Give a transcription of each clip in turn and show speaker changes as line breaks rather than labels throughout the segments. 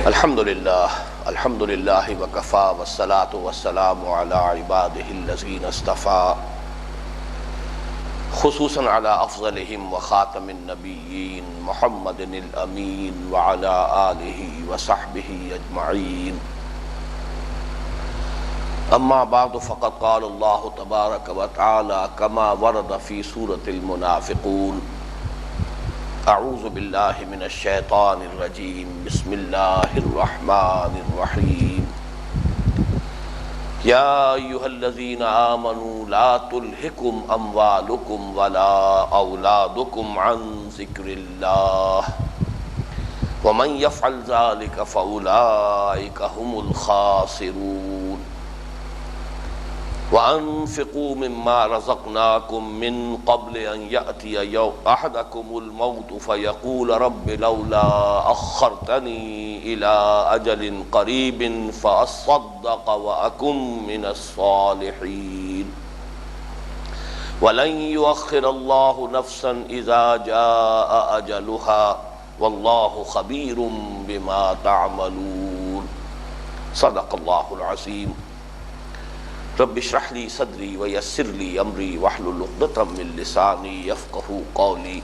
الحمد للہ وکفا والصلاة والسلام علی عباده الذین اصطفى خصوصا علی افضلهم وخاتم النبیین محمد الامین وعلی آلہ وصحبہ اجمعین اما بعد فقد قال اللہ تبارک وتعالی کما ورد فی سورة المنافقون اعوذ باللہ من الشیطان الرجیم بسم اللہ الرحمن الرحیم یا ایہا الذین آمنوا لا تلہکم اموالکم ولا اولادکم عن ذکر اللہ ومن یفعل ذلک فاولئک هم الخاسرون وَأَنفِقُوا مِمَّا رَزَقْنَاكُم مِّن قَبْلِ أَن يَأْتِيَ أَحَدَكُمُ الْمَوْتُ فَيَقُولَ رَبِّ لَوْلَا أَخَّرْتَنِي إِلَىٰ أَجَلٍ قَرِيبٍ فَأَصَّدَّقَ وَأَكُن مِّنَ الصَّالِحِينَ وَلَن يُؤَخِّرَ اللَّهُ نَفْسًا إِذَا جَاءَ أَجَلُهَا وَاللَّهُ خَبِيرٌ بِمَا تَعْمَلُونَ صدق اللہ العظیم رب اشرح لي صدری ویسر لي امری واحلل عقدۃ من لسانی یفقہوا قولی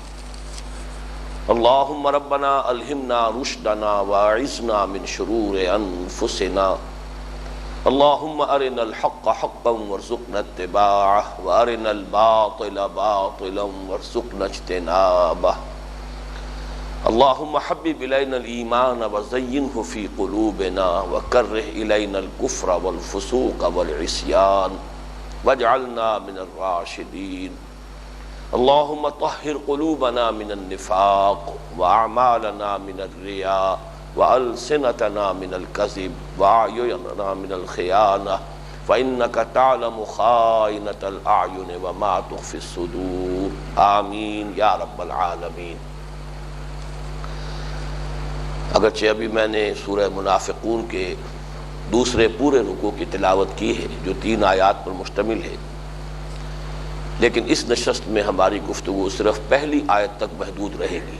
اللہم ربنا الہمنا رشدنا واعذنا من شرور انفسنا اللہم ارنا الحق حقا وارزقنا اتباعہ وارنا الباطل باطلا وارزقنا اجتنابہ اللہم حبب الینا الایمان وزینہ فی قلوبنا وکرہ الینا الکفر والفسوق والعصیان واجعلنا من الراشدین اللہم طہر قلوبنا من النفاق واعمالنا من الرياء والسنتنا من الکذب واعیننا من الخیانہ فإنک تعلم خائنۃ الاعین وما تخفی الصدور آمین یا رب العالمین۔ اگرچہ ابھی میں نے سورہ منافقون کے دوسرے پورے رکوع کی تلاوت کی ہے جو 3 آیات پر مشتمل ہے، لیکن اس نشست میں ہماری گفتگو صرف پہلی آیت تک محدود رہے گی۔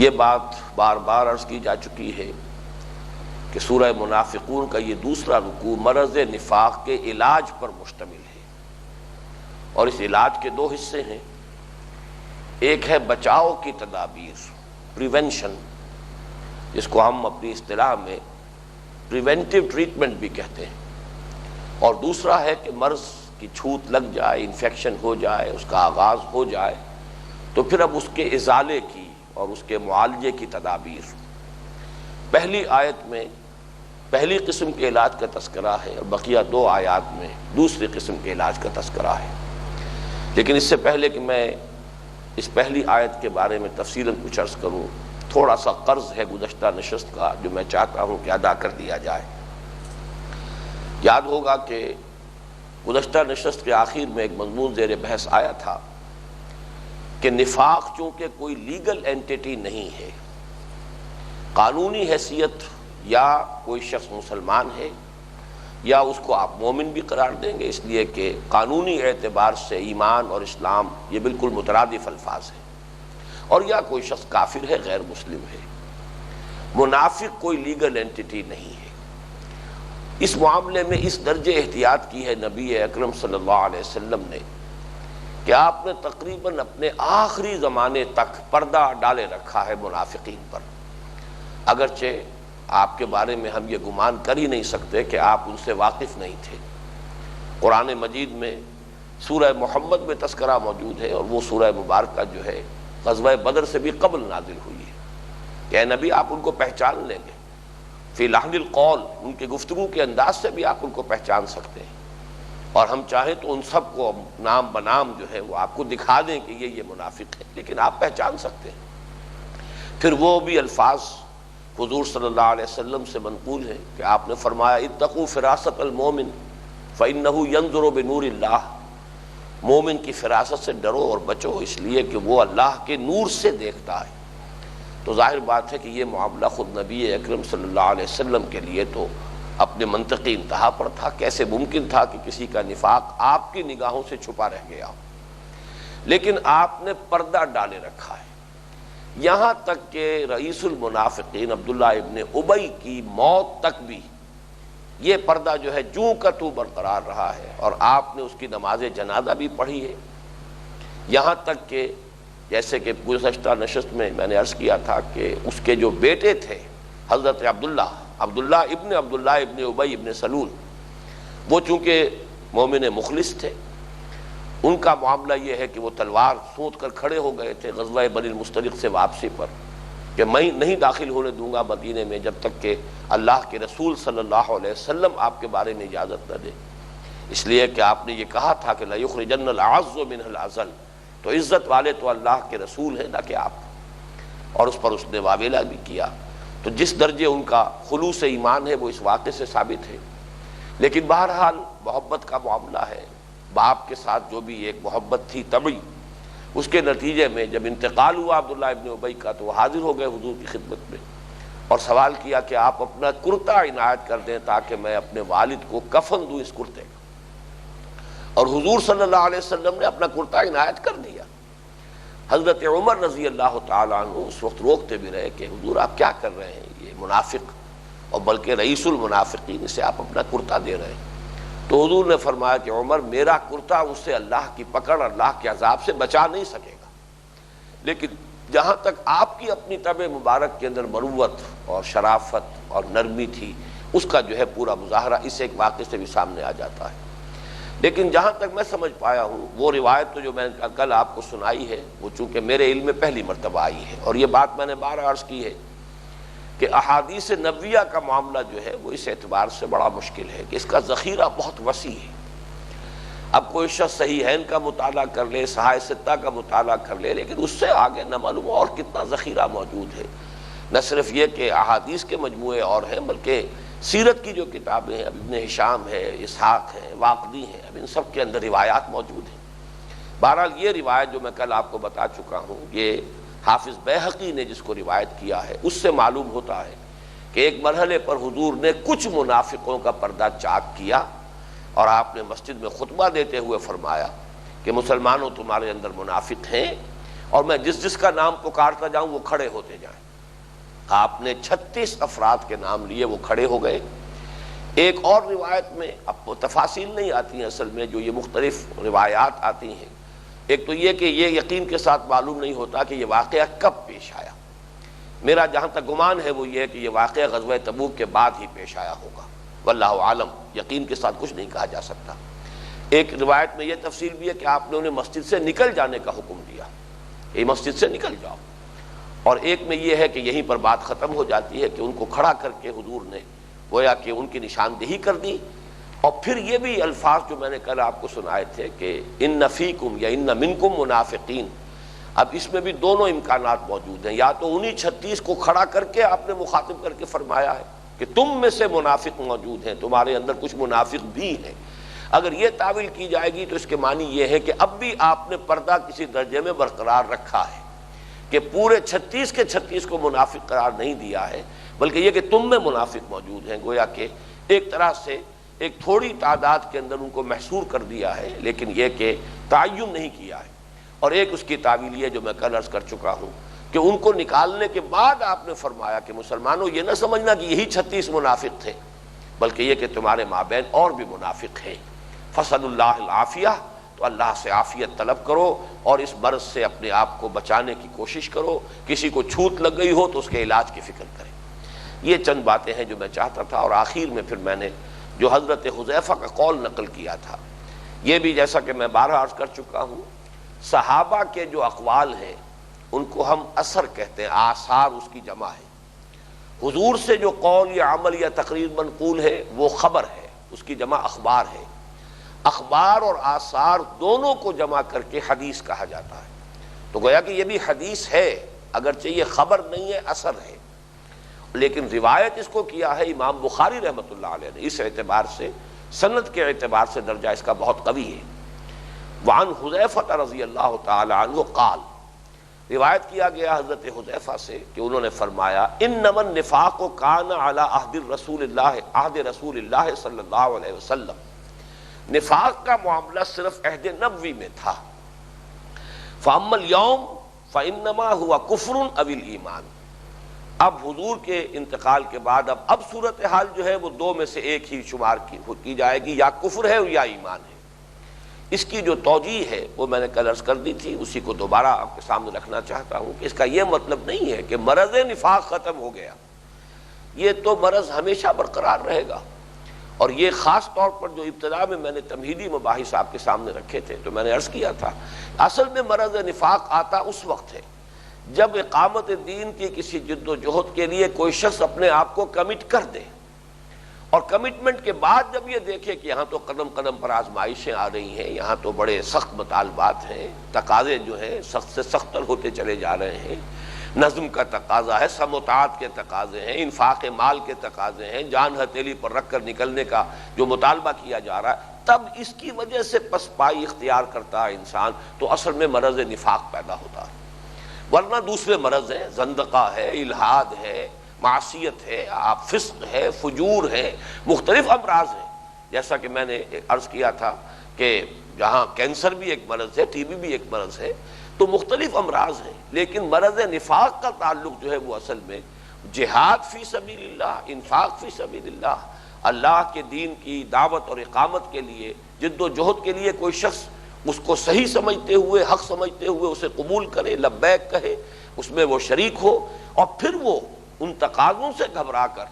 یہ بات بار بار عرض کی جا چکی ہے کہ سورہ منافقون کا یہ دوسرا رکوع مرض نفاق کے علاج پر مشتمل ہے، اور اس علاج کے 2 حصے ہیں۔ ایک ہے بچاؤ کی تدابیر، پریونشن، جس کو ہم اپنی اصطلاح میں پریونٹیو ٹریٹمنٹ بھی کہتے ہیں، اور دوسرا ہے کہ مرض کی چھوت لگ جائے، انفیکشن ہو جائے، اس کا آغاز ہو جائے تو پھر اب اس کے ازالے کی اور اس کے معالجے کی تدابیر۔ پہلی آیت میں پہلی قسم کے علاج کا تذکرہ ہے اور بقیہ 2 آیات میں دوسری قسم کے علاج کا تذکرہ ہے۔ لیکن اس سے پہلے کہ میں اس پہلی آیت کے بارے میں تفصیلاً کچھ عرض کروں، تھوڑا سا قرض ہے گزشتہ نشست کا جو میں چاہتا ہوں کہ ادا کر دیا جائے۔ یاد ہوگا کہ گزشتہ نشست کے آخر میں ایک مضمون زیر بحث آیا تھا کہ نفاق چونکہ کوئی لیگل اینٹیٹی نہیں ہے، قانونی حیثیت یا کوئی شخص مسلمان ہے یا اس کو آپ مومن بھی قرار دیں گے، اس لیے کہ قانونی اعتبار سے ایمان اور اسلام یہ بالکل مترادف الفاظ ہیں، اور یا کوئی شخص کافر ہے، غیر مسلم ہے۔ منافق کوئی لیگل اینٹیٹی نہیں ہے۔ اس معاملے میں اس درجے احتیاط کی ہے نبی اکرم صلی اللہ علیہ وسلم نے کہ آپ نے تقریباً اپنے آخری زمانے تک پردہ ڈالے رکھا ہے منافقین پر، اگرچہ آپ کے بارے میں ہم یہ گمان کر ہی نہیں سکتے کہ آپ ان سے واقف نہیں تھے۔ قرآن مجید میں سورہ محمد میں تذکرہ موجود ہے، اور وہ سورہ مبارکہ جو ہے غزوہ بدر سے بھی قبل نازل ہوئی ہے کہ اے نبی آپ ان کو پہچان لیں گے، فی لحن القول، ان کے گفتگو کے انداز سے بھی آپ ان کو پہچان سکتے ہیں، اور ہم چاہیں تو ان سب کو نام بنام جو ہے وہ آپ کو دکھا دیں کہ یہ منافق ہے، لیکن آپ پہچان سکتے ہیں۔ پھر وہ بھی الفاظ حضور صلی اللہ علیہ وسلم سے منقول ہے کہ آپ نے فرمایا اتقوا فراست المومن فإنہ ینظر بنور اللہ، مومن کی فراست سے ڈرو اور بچو، اس لیے کہ وہ اللہ کے نور سے دیکھتا ہے۔ تو ظاہر بات ہے کہ یہ معاملہ خود نبی اکرم صلی اللہ علیہ وسلم کے لیے تو اپنے منطقی انتہا پر تھا۔ کیسے ممکن تھا کہ کسی کا نفاق آپ کی نگاہوں سے چھپا رہ گیا ہو؟ لیکن آپ نے پردہ ڈالے رکھا ہے، یہاں تک کہ رئیس المنافقین عبداللہ ابن ابی کی موت تک بھی یہ پردہ جو ہے جوں کا تو برقرار رہا ہے، اور آپ نے اس کی نماز جنازہ بھی پڑھی ہے، یہاں تک کہ جیسے کہ گزشتہ نشست میں نے عرض کیا تھا کہ اس کے جو بیٹے تھے حضرت عبداللہ ابن ابی ابن سلول، وہ چونکہ مومن مخلص تھے، ان کا معاملہ یہ ہے کہ وہ تلوار سونت کر کھڑے ہو گئے تھے غزوہ بنی المستلق سے واپسی پر کہ میں نہیں داخل ہونے دوں گا مدینے میں جب تک کہ اللہ کے رسول صلی اللہ علیہ وسلم آپ کے بارے میں اجازت نہ دے، اس لیے کہ آپ نے یہ کہا تھا کہ لَيُخْرِجَنَّ الْأَعَزُّ مِنْهَا الْأَذَلَّ، تو عزت والے تو اللہ کے رسول ہیں نہ کہ آپ، اور اس پر اس نے واویلا بھی کیا۔ تو جس درجے ان کا خلوص ایمان ہے وہ اس واقعے سے ثابت ہے، لیکن بہرحال محبت کا معاملہ ہے، باپ کے ساتھ جو بھی ایک محبت تھی طبعی، اس کے نتیجے میں جب انتقال ہوا عبداللہ ابن ابی کا تو وہ حاضر ہو گئے حضور کی خدمت میں اور سوال کیا کہ آپ اپنا کرتا عنایت کر دیں تاکہ میں اپنے والد کو کفن دوں اس کرتے کا، اور حضور صلی اللہ علیہ وسلم نے اپنا کرتا عنایت کر دیا۔ حضرت عمر رضی اللہ تعالیٰ عنہ اس وقت روکتے بھی رہے کہ حضور آپ کیا کر رہے ہیں، یہ منافق اور بلکہ رئیس المنافقین، اسے آپ اپنا کرتا دے رہے ہیں۔ تو حضور نے فرمایا کہ عمر میرا کرتا اس سے اللہ کی پکڑ، اللہ کے عذاب سے بچا نہیں سکے گا، لیکن جہاں تک آپ کی اپنی طبع مبارک کے اندر مروت اور شرافت اور نرمی تھی، اس کا جو ہے پورا مظاہرہ اس ایک واقعے سے بھی سامنے آ جاتا ہے۔ لیکن جہاں تک میں سمجھ پایا ہوں، وہ روایت تو جو میں نے کل آپ کو سنائی ہے وہ چونکہ میرے علم میں پہلی مرتبہ آئی ہے، اور یہ بات میں نے بارہ عرض کی ہے کہ احادیث نبویہ کا معاملہ جو ہے وہ اس اعتبار سے بڑا مشکل ہے کہ اس کا ذخیرہ بہت وسیع ہے۔ اب کوئی شخص صحیحین کا مطالعہ کر لے، صحاح ستہ کا مطالعہ کر لے، لیکن اس سے آگے نہ معلوم اور کتنا ذخیرہ موجود ہے، نہ صرف یہ کہ احادیث کے مجموعے اور ہیں بلکہ سیرت کی جو کتابیں ہیں، اب ابن ہشام ہے، اسحاق ہے، واقدی ہے، اب ان سب کے اندر روایات موجود ہیں۔ بہرحال یہ روایت جو میں کل آپ کو بتا چکا ہوں، یہ حافظ بیہقی نے جس کو روایت کیا ہے اس سے معلوم ہوتا ہے کہ ایک مرحلے پر حضور نے کچھ منافقوں کا پردہ چاک کیا اور آپ نے مسجد میں خطبہ دیتے ہوئے فرمایا کہ مسلمانوں تمہارے اندر منافق ہیں، اور میں جس جس کا نام پکارتا جاؤں وہ کھڑے ہوتے جائیں۔ آپ نے 36 افراد کے نام لیے، وہ کھڑے ہو گئے۔ ایک اور روایت میں اب وہ تفاصیل نہیں آتی ہیں اصل میں، جو یہ مختلف روایات آتی ہیں، ایک تو یہ کہ یہ یقین کے ساتھ معلوم نہیں ہوتا کہ یہ واقعہ کب پیش آیا، میرا جہاں تک گمان ہے وہ یہ ہے کہ یہ واقعہ غزوہ تبوک کے بعد ہی پیش آیا ہوگا، واللہ عالم، یقین کے ساتھ کچھ نہیں کہا جا سکتا۔ ایک روایت میں یہ تفصیل بھی ہے کہ آپ نے انہیں مسجد سے نکل جانے کا حکم دیا، یہ مسجد سے نکل جاؤ، اور ایک میں یہ ہے کہ یہیں پر بات ختم ہو جاتی ہے کہ ان کو کھڑا کر کے حضور نے گویا کہ ان کی نشاندہی کر دی، اور پھر یہ بھی الفاظ جو میں نے کل آپ کو سنائے تھے کہ ان فیکم یا ان منکم منافقین، اب اس میں بھی دونوں امکانات موجود ہیں، یا تو انہی 36 کو کھڑا کر کے آپ نے مخاطب کر کے فرمایا ہے کہ تم میں سے منافق موجود ہیں، تمہارے اندر کچھ منافق بھی ہیں۔ اگر یہ تعویل کی جائے گی تو اس کے معنی یہ ہے کہ اب بھی آپ نے پردہ کسی درجے میں برقرار رکھا ہے کہ پورے 36 کے 36 کو منافق قرار نہیں دیا ہے، بلکہ یہ کہ تم میں منافق موجود ہیں، گویا کہ ایک طرح سے ایک تھوڑی تعداد کے اندر ان کو محصور کر دیا ہے، لیکن یہ کہ تعین نہیں کیا ہے۔ اور ایک اس کی تعویل یہ جو میں کل عرض کر چکا ہوں کہ ان کو نکالنے کے بعد آپ نے فرمایا کہ مسلمانوں یہ نہ سمجھنا کہ یہی 36 منافق تھے، بلکہ یہ کہ تمہارے مابین اور بھی منافق ہیں، فصل اللہ العافیہ، تو اللہ سے عافیت طلب کرو اور اس مرض سے اپنے آپ کو بچانے کی کوشش کرو، کسی کو چھوت لگ گئی ہو تو اس کے علاج کی فکر کریں۔ یہ چند باتیں ہیں جو میں چاہتا تھا، اور آخر میں پھر میں نے جو حضرت حذیفہ کا قول نقل کیا تھا، یہ بھی جیسا کہ میں بارہ عرض کر چکا ہوں، صحابہ کے جو اقوال ہیں ان کو ہم اثر کہتے ہیں، آثار اس کی جمع ہے۔ حضور سے جو قول یا عمل یا تقریر منقول ہے وہ خبر ہے، اس کی جمع اخبار ہے۔ اخبار اور آثار دونوں کو جمع کر کے حدیث کہا جاتا ہے، تو گویا کہ یہ بھی حدیث ہے، اگرچہ یہ خبر نہیں ہے، اثر ہے، لیکن روایت اس کو کیا ہے امام بخاری رحمۃ اللہ علیہ نے، اس اعتبار سے سند کے اعتبار سے درجہ اس کا بہت قوی ہے۔ وعن حذیفہ رضی اللہ تعالی عنہ قال، روایت کیا گیا حضرت حذیفہ سے کہ انہوں نے فرمایا انما النفاق کان علی عہد رسول اللہ صلی اللہ علیہ وسلم، نفاق کا معاملہ صرف عہد نبوی میں تھا، فاما الیوم فإنما هو کفر او الایمان۔ اب حضور کے انتقال کے بعد اب صورتحال جو ہے وہ دو میں سے ایک ہی شمار کی جائے گی، یا کفر ہے یا ایمان ہے۔ اس کی جو توجیہ ہے وہ میں نے کل عرض کر دی تھی، اسی کو دوبارہ آپ کے سامنے رکھنا چاہتا ہوں کہ اس کا یہ مطلب نہیں ہے کہ مرض نفاق ختم ہو گیا، یہ تو مرض ہمیشہ برقرار رہے گا۔ اور یہ خاص طور پر جو ابتدا میں نے تمہیدی مباحث آپ کے سامنے رکھے تھے تو میں نے عرض کیا تھا، اصل میں مرض نفاق آتا اس وقت ہے جب اقامت دین کی کسی جد و جہد کے لیے کوئی شخص اپنے آپ کو کمٹ کر دے، اور کمٹمنٹ کے بعد جب یہ دیکھے کہ یہاں تو قدم قدم پر آزمائشیں آ رہی ہیں، یہاں تو بڑے سخت مطالبات ہیں، تقاضے جو ہیں سخت سے سخت تر ہوتے چلے جا رہے ہیں، نظم کا تقاضا ہے، سموتعات کے تقاضے ہیں، انفاق مال کے تقاضے ہیں، جان ہتھیلی پر رکھ کر نکلنے کا جو مطالبہ کیا جا رہا ہے، تب اس کی وجہ سے پسپائی اختیار کرتا ہے انسان، تو اصل میں مرض نفاق پیدا ہوتا ہے۔ ورنہ دوسرے مرض ہیں، زندقہ ہے، الحاد ہے، معصیت ہے، فسق ہے، فجور ہے، مختلف امراض ہیں۔ جیسا کہ میں نے عرض کیا تھا کہ جہاں کینسر بھی ایک مرض ہے، ٹی بی بھی ایک مرض ہے، تو مختلف امراض ہیں، لیکن مرض نفاق کا تعلق جو ہے وہ اصل میں جہاد فی سبیل اللہ، انفاق فی سبیل اللہ، اللہ کے دین کی دعوت اور اقامت کے لیے جد و جہد کے لیے کوئی شخص اس کو صحیح سمجھتے ہوئے، حق سمجھتے ہوئے اسے قبول کرے، لبیک کہے، اس میں وہ شریک ہو، اور پھر وہ ان تقاضوں سے گھبرا کر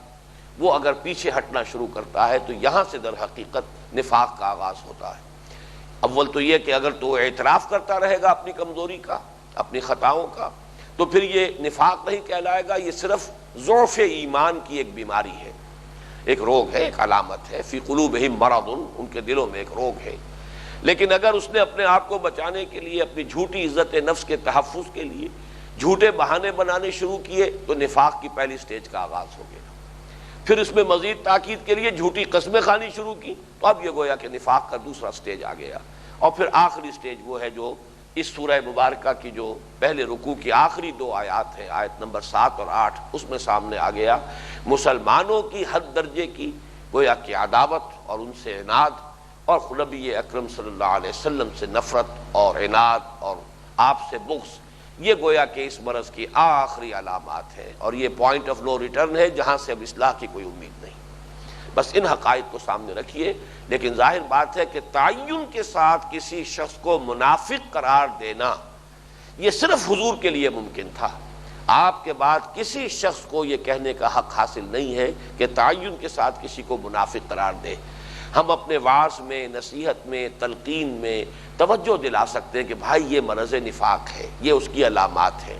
وہ اگر پیچھے ہٹنا شروع کرتا ہے تو یہاں سے در حقیقت نفاق کا آغاز ہوتا ہے۔ اول تو یہ کہ اگر تو اعتراف کرتا رہے گا اپنی کمزوری کا، اپنی خطاؤں کا، تو پھر یہ نفاق نہیں کہلائے گا، یہ صرف ضعف ایمان کی ایک بیماری ہے، ایک روگ ہے، ایک علامت ہے، فی قلوبہم مرض، ان کے دلوں میں ایک روگ ہے۔ لیکن اگر اس نے اپنے آپ کو بچانے کے لیے، اپنی جھوٹی عزت نفس کے تحفظ کے لیے جھوٹے بہانے بنانے شروع کیے تو نفاق کی پہلی سٹیج کا آغاز ہو گیا۔ پھر اس میں مزید تاکید کے لیے جھوٹی قسمیں کھانی شروع کی تو اب یہ گویا کہ نفاق کا دوسرا سٹیج آ گیا۔ اور پھر آخری سٹیج وہ ہے جو اس سورہ مبارکہ کی جو پہلے رکوع کی آخری دو آیات ہیں، آیت نمبر 7 اور 8، اس میں سامنے آ گیا مسلمانوں کی حد درجے کی گویا کہ عداوت اور ان سے عناد، اور نبی اکرم صلی اللہ علیہ وسلم سے نفرت اور عناد اور آپ سے بغض، یہ گویا کہ اس مرض کی آخری علامات ہیں، اور یہ پوائنٹ آف نو ریٹرن ہے جہاں سے اب اصلاح کی کوئی امید نہیں۔ بس ان حقائق کو سامنے رکھیے، لیکن ظاہر بات ہے کہ تعین کے ساتھ کسی شخص کو منافق قرار دینا یہ صرف حضور کے لیے ممکن تھا، آپ کے بعد کسی شخص کو یہ کہنے کا حق حاصل نہیں ہے کہ تعین کے ساتھ کسی کو منافق قرار دے۔ ہم اپنے وعظ میں، نصیحت میں، تلقین میں توجہ دلا سکتے ہیں کہ بھائی یہ مرض نفاق ہے، یہ اس کی علامات ہیں،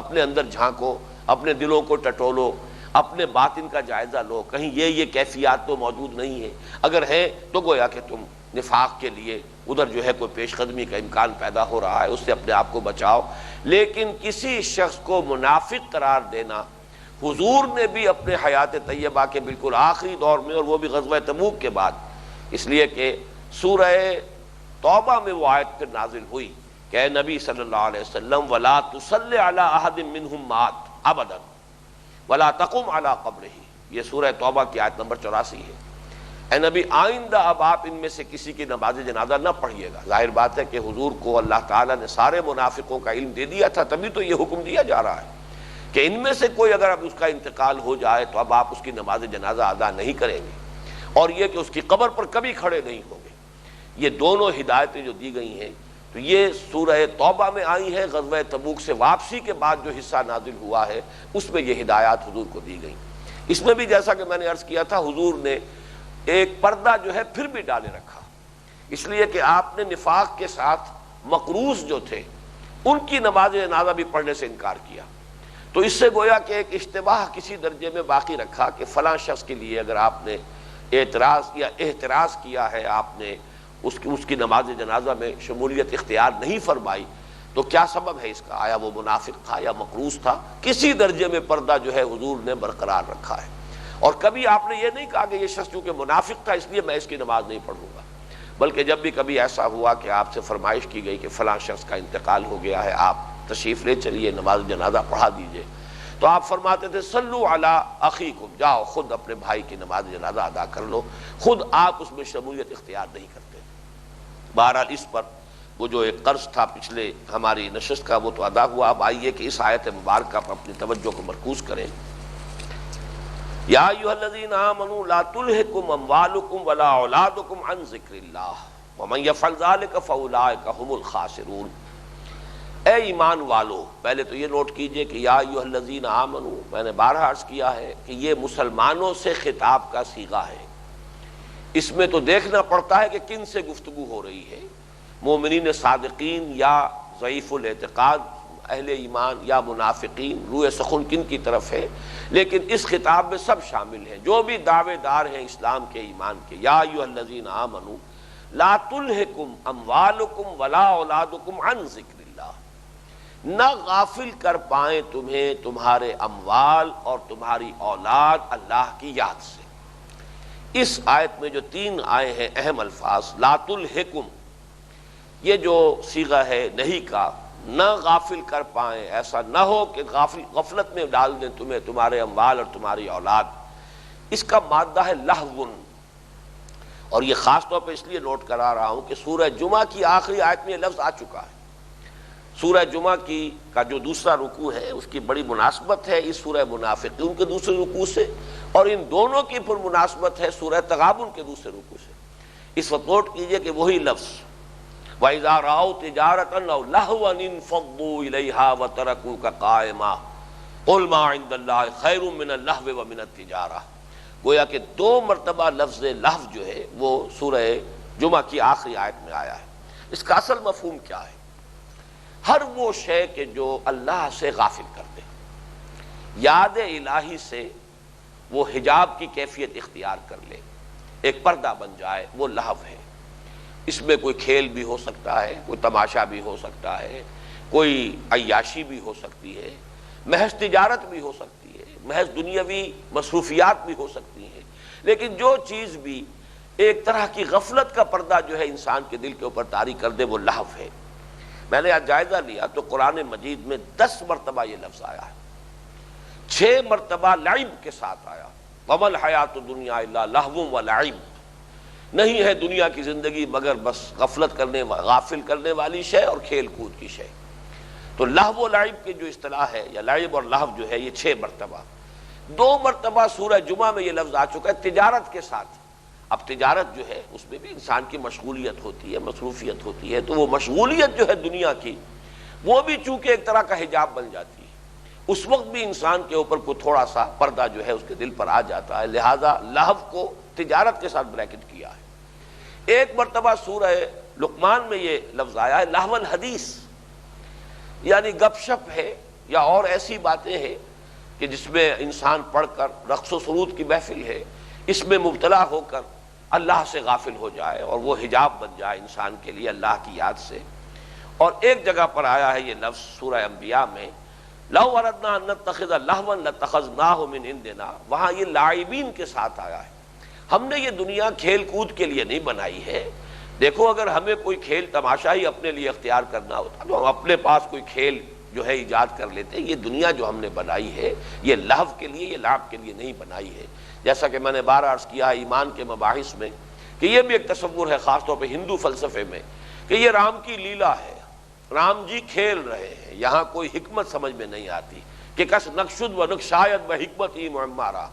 اپنے اندر جھانکو، اپنے دلوں کو ٹٹولو، اپنے باطن کا جائزہ لو، کہیں یہ کیفیات تو موجود نہیں ہے، اگر ہے تو گویا کہ تم نفاق کے لیے ادھر جو ہے کوئی پیش قدمی کا امکان پیدا ہو رہا ہے، اس سے اپنے آپ کو بچاؤ۔ لیکن کسی شخص کو منافق قرار دینا حضور نے بھی اپنے حیات طیبہ کے بالکل آخری دور میں، اور وہ بھی غزوہ تبوک کے بعد، اس لیے کہ سورہ توبہ میں وہ آیت پھر نازل ہوئی کہ اے نبی صلی اللہ علیہ وسلم وَلَا تُصَلِّ عَلَىٰ أَحَدٍ مِّنْهُمْ مَاتَ أَبَدًا وَلَا تَقُمْ عَلَىٰ قَبْرِهِ، یہ سورہ توبہ کی آیت نمبر 84 ہے۔ اے نبی آئندہ اب آپ ان میں سے کسی کی نماز جنازہ نہ پڑھیے گا۔ ظاہر بات ہے کہ حضور کو اللہ تعالیٰ نے سارے منافقوں کا علم دے دیا تھا، تبھی تو یہ حکم دیا جا رہا ہے کہ ان میں سے کوئی اگر اب اس کا انتقال ہو جائے تو اب آپ اس کی نماز جنازہ ادا نہیں کریں گے، اور یہ کہ اس کی قبر پر کبھی کھڑے نہیں ہوں گے۔ یہ دونوں ہدایتیں جو دی گئی ہیں تو یہ سورہ توبہ میں آئی ہیں، غزوہ تبوک سے واپسی کے بعد جو حصہ نازل ہوا ہے اس میں یہ ہدایات حضور کو دی گئیں۔ اس میں بھی جیسا کہ میں نے عرض کیا تھا، حضور نے ایک پردہ جو ہے پھر بھی ڈالے رکھا، اس لیے کہ آپ نے نفاق کے ساتھ مقروض جو تھے ان کی نماز جنازہ بھی پڑھنے سے انکار کیا، تو اس سے گویا کہ ایک اشتباہ کسی درجے میں باقی رکھا کہ فلاں شخص کے لیے اگر آپ نے اعتراض یا احتراز کیا ہے، آپ نے اس کی نماز جنازہ میں شمولیت اختیار نہیں فرمائی، تو کیا سبب ہے اس کا؟ آیا وہ منافق تھا یا مقروض تھا؟ کسی درجے میں پردہ جو ہے حضور نے برقرار رکھا ہے، اور کبھی آپ نے یہ نہیں کہا کہ یہ شخص چونکہ منافق تھا اس لیے میں اس کی نماز نہیں پڑھوں گا، بلکہ جب بھی کبھی ایسا ہوا کہ آپ سے فرمائش کی گئی کہ فلاں شخص کا انتقال ہو گیا ہے، آپ تشریف لے چلیے، نماز جنازہ پڑھا دیجئے، تو آپ فرماتے تھے صلو علی اخیکم، جاؤ خود اپنے بھائی کی نماز جنازہ ادا کر لو، خود آپ اس میں شمولیت اختیار نہیں کرتے۔ بہرحال اس پر وہ جو ایک قرض تھا پچھلے ہماری نشست کا وہ تو ادا ہوا. اب آئیے کہ اس آیت مبارکہ پر اپنی توجہ کو مرکوز کریں. یا ایھا الذین آمنوا لا تلھکم اموالکم ولا اولادکم عن ذکر اللہ ومن یفعل ذلک فاولئک هم الخاسرون. اے ایمان والو، پہلے تو یہ نوٹ کیجئے کہ یا ایھا الذین آمنوا، میں نے بارہا عرض کیا ہے کہ یہ مسلمانوں سے خطاب کا صیغہ ہے. اس میں تو دیکھنا پڑتا ہے کہ کن سے گفتگو ہو رہی ہے، مومنین صادقین یا ضعیف الاعتقاد اہل ایمان یا منافقین، روح سخن کن کی طرف ہے. لیکن اس خطاب میں سب شامل ہیں جو بھی دعوے دار ہیں اسلام کے ایمان کے. یا ایھا الذین آمنوا لا تلھکم اموالکم ولا اولادکم عن ذکر اللہ، نہ غافل کر پائیں تمہیں تمہارے اموال اور تمہاری اولاد اللہ کی یاد سے. اس آیت میں جو 3 آئے ہیں اہم الفاظ، لا تلھکم، یہ جو صیغہ ہے نہیں کا، نہ غافل کر پائیں، ایسا نہ ہو کہ غفلت میں ڈال دیں تمہیں تمہارے اموال اور تمہاری اولاد. اس کا مادہ ہے لہون، اور یہ خاص طور پہ اس لیے نوٹ کرا رہا ہوں کہ سورہ جمعہ کی آخری آیت میں یہ لفظ آ چکا ہے. سورہ جمعہ کا جو دوسرا رکوع ہے اس کی بڑی مناسبت ہے اس سورہ منافقین کے دوسرے رکوع سے، اور ان دونوں کی پر مناسبت ہے سورہ تغابن کے دوسرے رکوع سے. اس وقت نوٹ کیجئے کہ وہی لفظ وَإِذَا رَأَوْا تِجَارَةً أَوْ لَهْوًا انفضوا إِلَيْهَا وَتَرَكُوكَ قَائِمًا قُلْ مَا عِندَ اللَّهِ خَيْرٌ مِّنَ اللَّهْوِ وَمِنَ التِّجَارَةِ. گویا کہ 2 مرتبہ لفظ لہو جو ہے وہ سورہ جمعہ کی آخری آیت میں آیا ہے. اس کا اصل مفہوم کیا ہے؟ ہر وہ شے کہ جو اللہ سے غافل کر دے، یاد الہی سے وہ حجاب کی کیفیت اختیار کر لے، ایک پردہ بن جائے، وہ لہو ہے. اس میں کوئی کھیل بھی ہو سکتا ہے، کوئی تماشا بھی ہو سکتا ہے، کوئی عیاشی بھی ہو سکتی ہے، محض تجارت بھی ہو سکتی ہے، محض دنیاوی مصروفیات بھی ہو سکتی ہیں. لیکن جو چیز بھی ایک طرح کی غفلت کا پردہ جو ہے انسان کے دل کے اوپر طاری کر دے وہ لہو ہے. میں نے آج جائزہ لیا تو قرآن مجید میں 10 مرتبہ یہ لفظ آیا ہے. 6 مرتبہ لعب کے ساتھ آیا. وَمَا الْحَيَاةُ الدُّنْيَا إِلَّا لَهْوٌ وَلَعِبٌ، نہیں ہے دنیا کی زندگی مگر بس غافل کرنے والی شے اور کھیل کود کی شے. تو لہو و لعب کی جو اصطلاح ہے یا لعب اور لہو جو ہے یہ 6 مرتبہ. 2 مرتبہ سورہ جمعہ میں یہ لفظ آ چکا ہے تجارت کے ساتھ. اب تجارت جو ہے اس میں بھی انسان کی مشغولیت ہوتی ہے، مصروفیت ہوتی ہے، تو وہ مشغولیت جو ہے دنیا کی وہ بھی چونکہ ایک طرح کا حجاب بن جاتی ہے. اس وقت بھی انسان کے اوپر کوئی تھوڑا سا پردہ جو ہے اس کے دل پر آ جاتا ہے. لہذا لہو کو تجارت کے ساتھ بریکٹ کیا ہے. 1 مرتبہ سورہ لقمان میں یہ لفظ آیا ہے لہو الحدیث، یعنی گپ شپ ہے یا اور ایسی باتیں ہیں کہ جس میں انسان پڑھ کر رقص و سرود کی محفل ہے، اس میں مبتلا ہو کر اللہ سے غافل ہو جائے اور وہ حجاب بن جائے انسان کے لیے اللہ کی یاد سے. اور ایک جگہ پر آیا ہے یہ لفظ سورہ انبیاء میں لو اردنا ان نتخذ لہوا لاتخذناہ من عندنا، وہاں یہ لاعبین کے ساتھ آیا ہے. ہم نے یہ دنیا کھیل کود کے لیے نہیں بنائی ہے. دیکھو اگر ہمیں کوئی کھیل تماشا ہی اپنے لیے اختیار کرنا ہوتا تو ہم اپنے پاس کوئی کھیل جو ہے ایجاد کر لیتے. یہ دنیا جو ہم نے بنائی ہے یہ لہو کے لیے، یہ لعب کے لیے نہیں بنائی ہے. جیسا کہ میں نے بار عرض کیا ایمان کے مباحث میں کہ یہ بھی ایک تصور ہے خاص طور پہ ہندو فلسفے میں کہ یہ رام کی لیلا ہے، رام جی کھیل رہے ہیں. یہاں کوئی حکمت سمجھ میں نہیں آتی کہ کس نقشد و نقشایت و حکمت ہی معمارہ،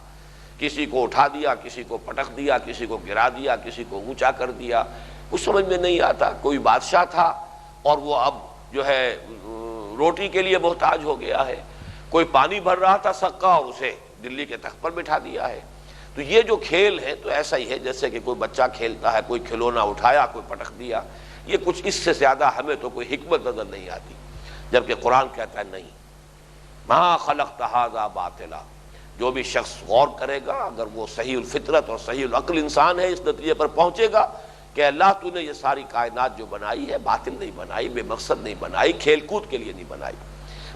کسی کو اٹھا دیا، کسی کو پٹک دیا، کسی کو گرا دیا، کسی کو اونچا کر دیا، کچھ سمجھ میں نہیں آتا. کوئی بادشاہ تھا اور وہ اب جو ہے روٹی کے لیے محتاج ہو گیا ہے. کوئی پانی بھر رہا تھا سقا، اسے دلی کے تخت پر بٹھا دیا ہے. تو یہ جو کھیل ہے تو ایسا ہی ہے جیسے کہ کوئی بچہ کھیلتا ہے، کوئی کھلونا اٹھایا، کوئی پٹک دیا. یہ کچھ اس سے زیادہ ہمیں تو کوئی حکمت نظر نہیں آتی. جبکہ قرآن کہتا ہے نہیں، ما خلقت ھذا باطلا. جو بھی شخص غور کرے گا، اگر وہ صحیح الفطرت اور صحیح العقل انسان ہے، اس نتیجے پر پہنچے گا کہ اللہ تو نے یہ ساری کائنات جو بنائی ہے باطل نہیں بنائی، بے مقصد نہیں بنائی، کھیل کود کے لیے نہیں بنائی.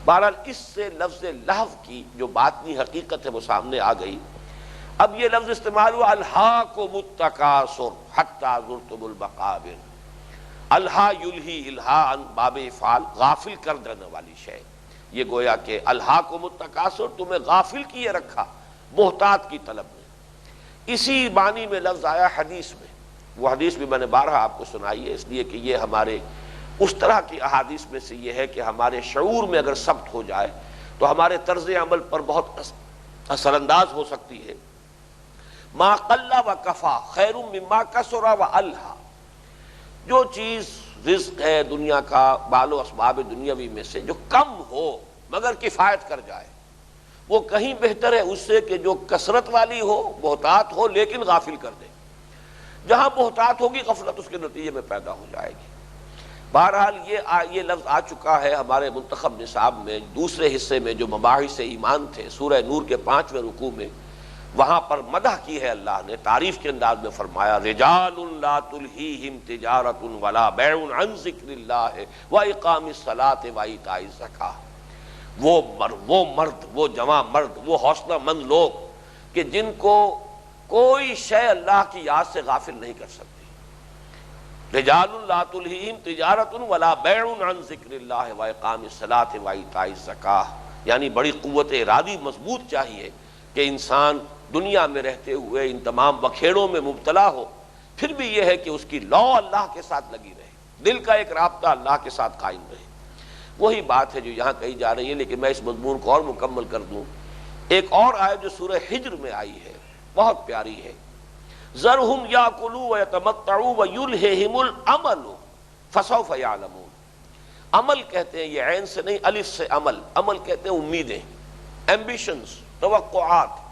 بہرحال اس سے لفظ لہو کی جو باطنی حقیقت ہے وہ سامنے آ گئی. اب یہ لفظ استعمال ہوا الہاکم التکاثر حتی زرتم المقابر. الہا یلہی الہا باب افعال، غافل کر دینے والی شے. یہ گویا کہ الہاکم التکاثر، تمہیں غافل کیے رکھا محتاط کی طلب میں. اسی معنی میں لفظ آیا حدیث میں. وہ حدیث بھی میں نے بارہا آپ کو سنائی ہے اس لیے کہ یہ ہمارے اس طرح کی احادیث میں سے یہ ہے کہ ہمارے شعور میں اگر ثبت ہو جائے تو ہمارے طرز عمل پر بہت اثر انداز ہو سکتی ہے. ما قل و کفا خیر مما کثر و الہا، جو چیز رزق ہے دنیا کا، بال و اسباب دنیاوی میں سے جو کم ہو مگر کفایت کر جائے، وہ کہیں بہتر ہے اس سے کہ جو کثرت والی ہو، بہتات ہو لیکن غافل کر دے. جہاں بہتات ہوگی غفلت اس کے نتیجے میں پیدا ہو جائے گی. بہرحال یہ لفظ آ چکا ہے ہمارے منتخب نصاب میں دوسرے حصے میں جو مباحث ایمان تھے، سورہ نور کے 5ویں رکوع میں. وہاں پر مدح کی ہے اللہ نے، تعریف کے انداز میں فرمایا رجال لا تلہیہم تجارت ولا بیع عن ذکر اللہ واقام الصلاۃ وایتاء الزکاۃ. وہ مرد، وہ جوان مرد، وہ حوصلہ مند لوگ کہ جن کو کوئی شے اللہ کی یاد سے غافل نہیں کر سکتی. رجال لا تلہیہم تجارت ولا بیع عن ذکر اللہ واقام الصلاۃ وایتاء الزکاۃ، یعنی بڑی قوت ارادی مضبوط چاہیے کہ انسان دنیا میں رہتے ہوئے ان تمام بکھیڑوں میں مبتلا ہو، پھر بھی یہ ہے کہ اس کی لو اللہ کے ساتھ لگی رہے، دل کا ایک رابطہ اللہ کے ساتھ قائم رہے. وہی بات ہے جو یہاں کہی جا رہی ہے، لیکن میں اس مضمون کو اور مکمل کر دوں. ایک اور آیت جو سورہ حجر میں آئی ہے بہت پیاری ہے. ذرہم یاکلوا ویتمتعوا ویلہہم الامل فسوف یعلمون. عمل کہتے ہیں، یہ عین سے نہیں الف سے عمل کہتے ہیں امیدیں، ایمبیشنز، توقعات.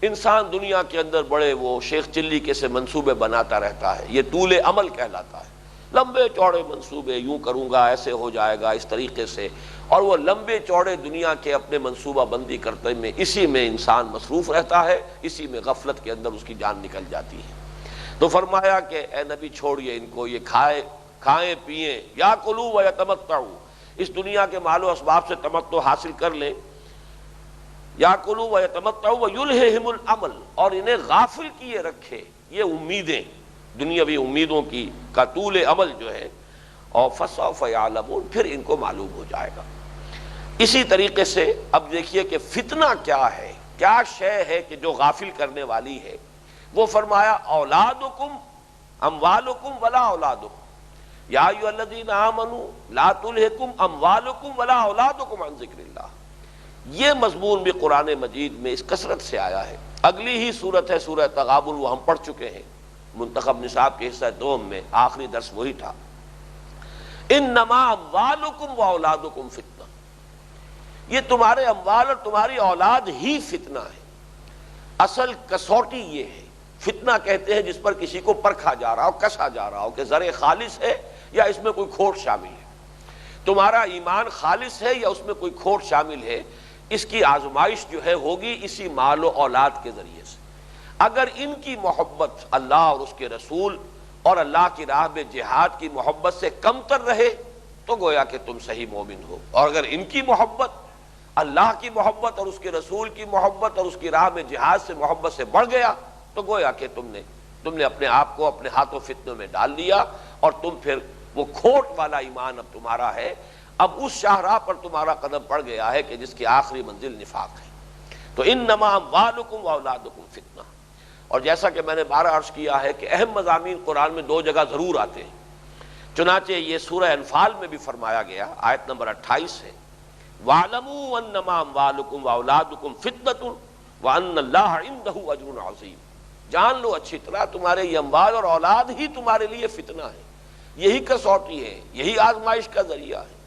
انسان دنیا کے اندر بڑے وہ شیخ چلی کے سے منصوبے بناتا رہتا ہے، یہ طول عمل کہلاتا ہے. لمبے چوڑے منصوبے، یوں کروں گا ایسے ہو جائے گا اس طریقے سے، اور وہ لمبے چوڑے دنیا کے اپنے منصوبہ بندی کرتے میں اسی میں انسان مصروف رہتا ہے، اسی میں غفلت کے اندر اس کی جان نکل جاتی ہے. تو فرمایا کہ اے نبی چھوڑیے ان کو، یہ کھائیں پیئیں، یاکلوا ویتمتعوا، اس دنیا کے مال و اسباب سے تمتع حاصل کر لیں. یاکلوا ویتمتعوا ویلہہم الامل، اور انہیں غافل کیے رکھے یہ امیدیں، دنیاوی امیدوں کی کا طول عمل جو ہے. اور فسوف یعلمون، پھر ان کو معلوم ہو جائے گا. اسی طریقے سے اب دیکھیے کہ فتنہ کیا ہے، کیا شے ہے کہ جو غافل کرنے والی ہے. وہ فرمایا اولادکم اموالکم ولا اولادکم یا ایھا الذین آمنوا لا تلہکم اموالکم ولا اولادکم عن ذکر اللہ. یہ مضمون بھی قرآن مجید میں اس کثرت سے آیا ہے. اگلی ہی صورت ہے سورہ تغابن، وہ ہم پڑھ چکے ہیں منتخب نصاب کے حصہ دوم میں، آخری درس وہی تھا. انما اموالکم واولادکم فتنہ، یہ تمہارے اموال اور تمہاری اولاد ہی فتنہ ہے. اصل کسوٹی یہ ہے، فتنہ کہتے ہیں جس پر کسی کو پرکھا جا رہا ہو، کسا جا رہا ہو کہ زر خالص ہے یا اس میں کوئی کھوٹ شامل ہے. تمہارا ایمان خالص ہے یا اس میں کوئی کھوٹ شامل ہے، اس کی آزمائش جو ہے ہوگی اسی مال و اولاد کے ذریعے سے. اگر ان کی محبت اللہ اور اس کے رسول اور اللہ کی راہ میں جہاد کی محبت سے کم تر رہے تو گویا کہ تم صحیح مومن ہو، اور اگر ان کی محبت اللہ کی محبت اور اس کے رسول کی محبت اور اس کی راہ میں جہاد سے محبت سے بڑھ گیا تو گویا کہ تم نے اپنے آپ کو اپنے ہاتھوں فتنوں میں ڈال دیا، اور تم پھر وہ کھوٹ والا ایمان اب تمہارا ہے، اب اس شاہراہ پر تمہارا قدم پڑ گیا ہے کہ جس کی آخری منزل نفاق ہے. تو انما اموالکم واولادکم فتنہ. اور جیسا کہ میں نے بارہ عرض کیا ہے کہ اہم مضامین قرآن میں 2 جگہ ضرور آتے ہیں. چنانچہ یہ سورہ انفال میں بھی فرمایا گیا، آیت نمبر 28 ہے وَاعْلَمُوا أَنَّمَا أَمْوَالُكُمْ وَأَوْلَادُكُمْ فِتْنَةٌ وَأَنَّ اللَّهَ عِندَهُ أَجْرٌ عَظِيمٌ. جان لو اچھی طرح تمہارے یہ اموال اور اولاد ہی تمہارے لیے فتنہ ہے، یہی کسوٹی ہے، یہی آزمائش کا ذریعہ ہے.